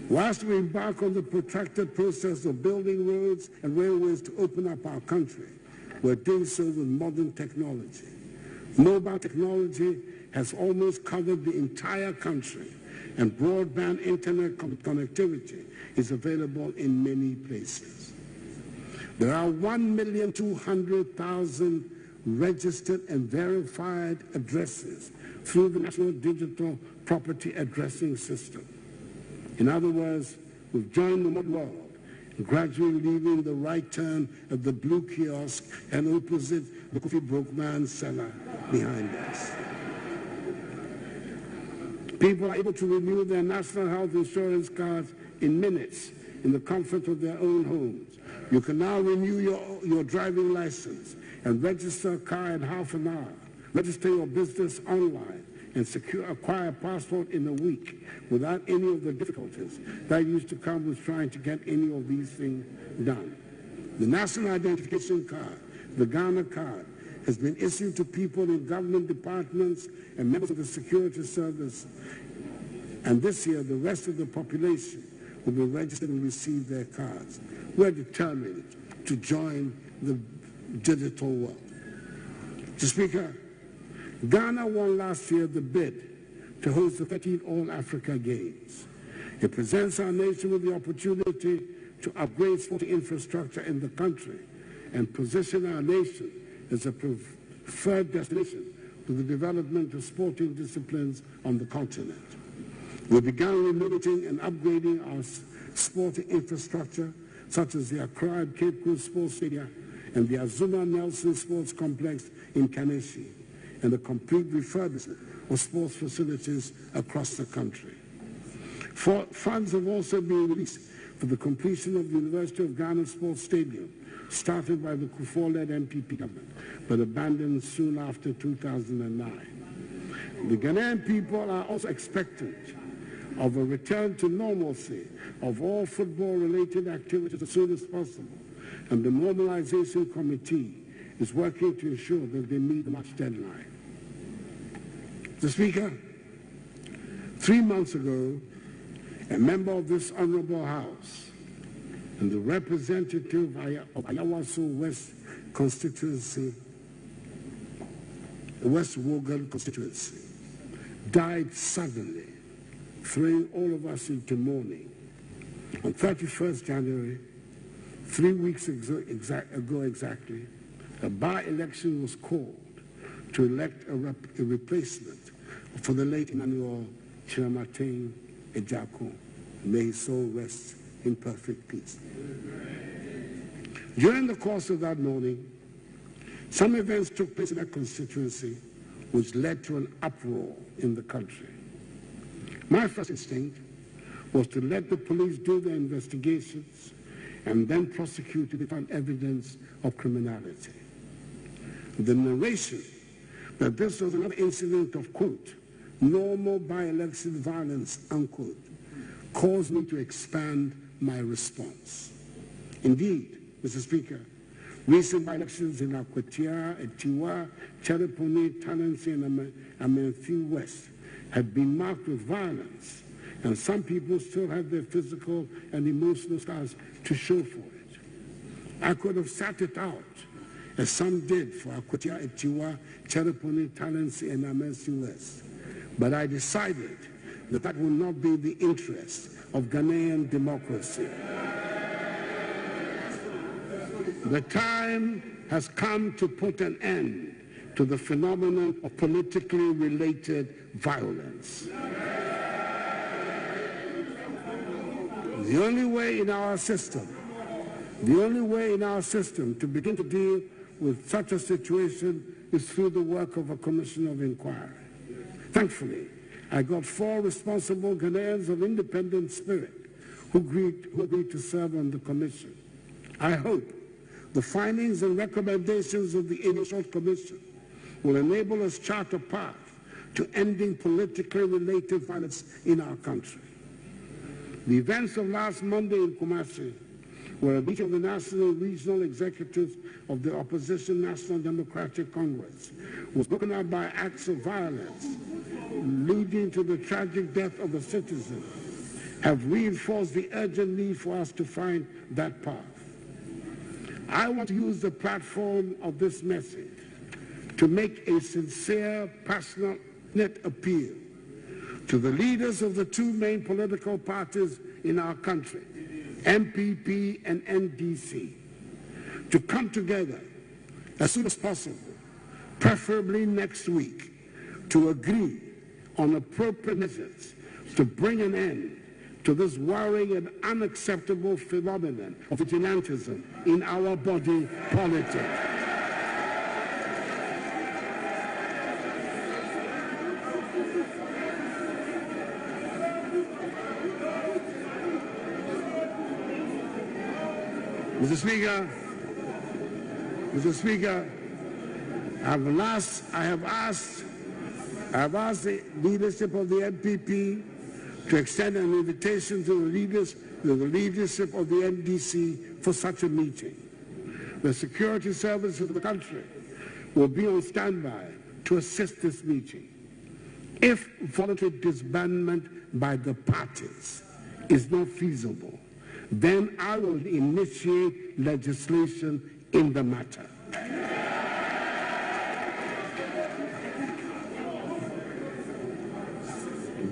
Whilst we embark on the protracted process of building roads and railways to open up our country, we're doing so with modern technology. Mobile technology has almost covered the entire country, and broadband internet connectivity is available in many places. There are 1,200,000 registered and verified addresses through the National Digital Property Addressing System. In other words, we've joined the modern world, gradually leaving the right turn at the blue kiosk and opposite the coffee broke man seller behind us. People are able to renew their national health insurance cards in minutes in the comfort of their own homes. You can now renew your driving license and register a car in half an hour, register your business online, and acquire a passport in a week without any of the difficulties that used to come with trying to get any of these things done. The National Identification Card, the Ghana card, has been issued to people in government departments and members of the security service, and this year the rest of the population will be registered and receive their cards. We're determined to join the digital world. Mr. Speaker, Ghana won last year the bid to host the 13th All-Africa Games. It presents our nation with the opportunity to upgrade sporting infrastructure in the country and position our nation as a preferred destination for the development of sporting disciplines on the continent. We began renovating and upgrading our sporting infrastructure, such as the Accra and Cape Coast Sports Stadium and the Azuma Nelson Sports Complex in Kaneshie, and the complete refurbishment of sports facilities across the country. Funds have also been released for the completion of the University of Ghana Sports Stadium, started by the Akufo-led MPP government, but abandoned soon after 2009. The Ghanaian people are also expectant of a return to normalcy of all football-related activities as soon as possible, and the Mobilization Committee is working to ensure that they meet the March deadline. Mr. Speaker, 3 months ago, a member of this Honorable House and the representative of Ayawaso West constituency, West Wogan constituency, died suddenly, throwing all of us into mourning. On 31st January, 3 weeks ago exactly, a by-election was called to elect a replacement for the late Emmanuel Chiramatin Ejako. May his soul rest in perfect peace. During the course of that morning, some events took place in that constituency which led to an uproar in the country. My first instinct was to let the police do their investigations and then prosecute if they found evidence of criminality. The narration that this was another incident of, quote, normal by-election violence, unquote, caused me to expand my response. Indeed, Mr. Speaker, recent by-elections in Akwatia, Etiwa, Chereponi, Tanansi, and Amenfi West have been marked with violence, and some people still have their physical and emotional scars to show for it. I could have sat it out, as some did for Akwatia, Etiwa, Chereponi, Tanansi, and Amenfi West, but I decided that that would not be the interest of Ghanaian democracy. The time has come to put an end to the phenomenon of politically related violence. The only way in our system to begin to deal with such a situation is through the work of a commission of inquiry. Thankfully, I got 4 responsible Ghanaians of independent spirit who agreed to serve on the commission. I hope the findings and recommendations of the initial commission will enable us chart a path to ending politically related violence in our country. The events of last Monday in Kumasi, where a meeting of the national and regional executives of the opposition National Democratic Congress was broken up by acts of violence, leading to the tragic death of a citizen, have reinforced the urgent need for us to find that path. I want to use the platform of this message to make a sincere, passionate appeal to the leaders of the 2 main political parties in our country, MPP and NDC, to come together as soon as possible, preferably next week, to agree on appropriate measures to bring an end to this worrying and unacceptable phenomenon of vigilantism in our body politic. Mr. Speaker, I have asked the leadership of the MPP to extend an invitation to the leadership of the NDC for such a meeting. The security services of the country will be on standby to assist this meeting. If voluntary disbandment by the parties is not feasible, then I will initiate legislation in the matter.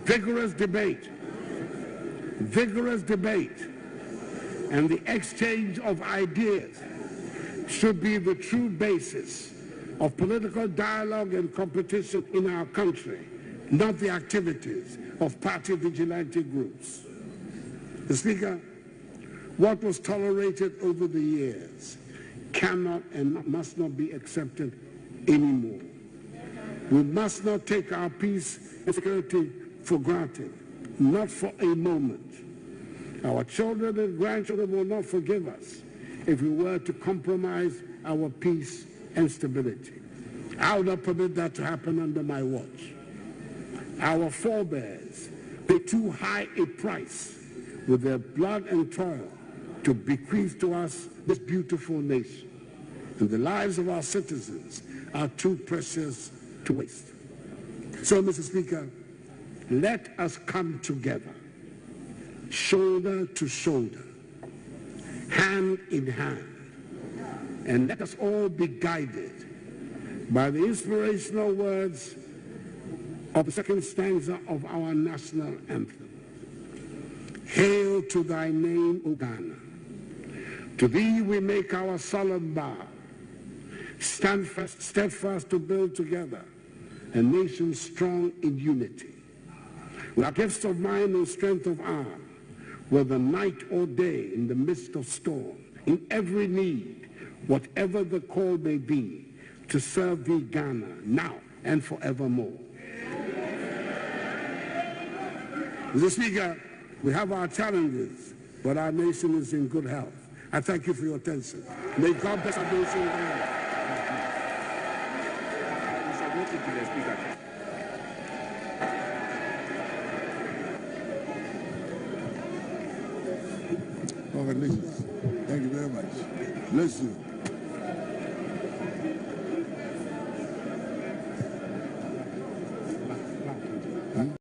Vigorous debate, and the exchange of ideas should be the true basis of political dialogue and competition in our country, not the activities of party vigilante groups. Mr. Speaker, What was tolerated over the years cannot and must not be accepted anymore. We must not take our peace and security for granted, not for a moment. Our children and grandchildren will not forgive us if we were to compromise our peace and stability. I will not permit that to happen under my watch. Our forebears paid too high a price with their blood and toil to bequeath to us this beautiful nation. And the lives of our citizens are too precious to waste. So, Mr. Speaker, let us come together, shoulder to shoulder, hand in hand, and let us all be guided by the inspirational words of the second stanza of our national anthem. Hail to thy name, O Ghana. To thee we make our solemn bow. Stand fast, steadfast to build together a nation strong in unity. With our gifts of mind and strength of arm, whether night or day, in the midst of storm, in every need, whatever the call may be, to serve thee, Ghana, now and forevermore. Mr. Speaker, we have our challenges, but our nation is in good health. I thank you for your attention. May God bless our nation. Congratulations. Thank you very much. Bless you.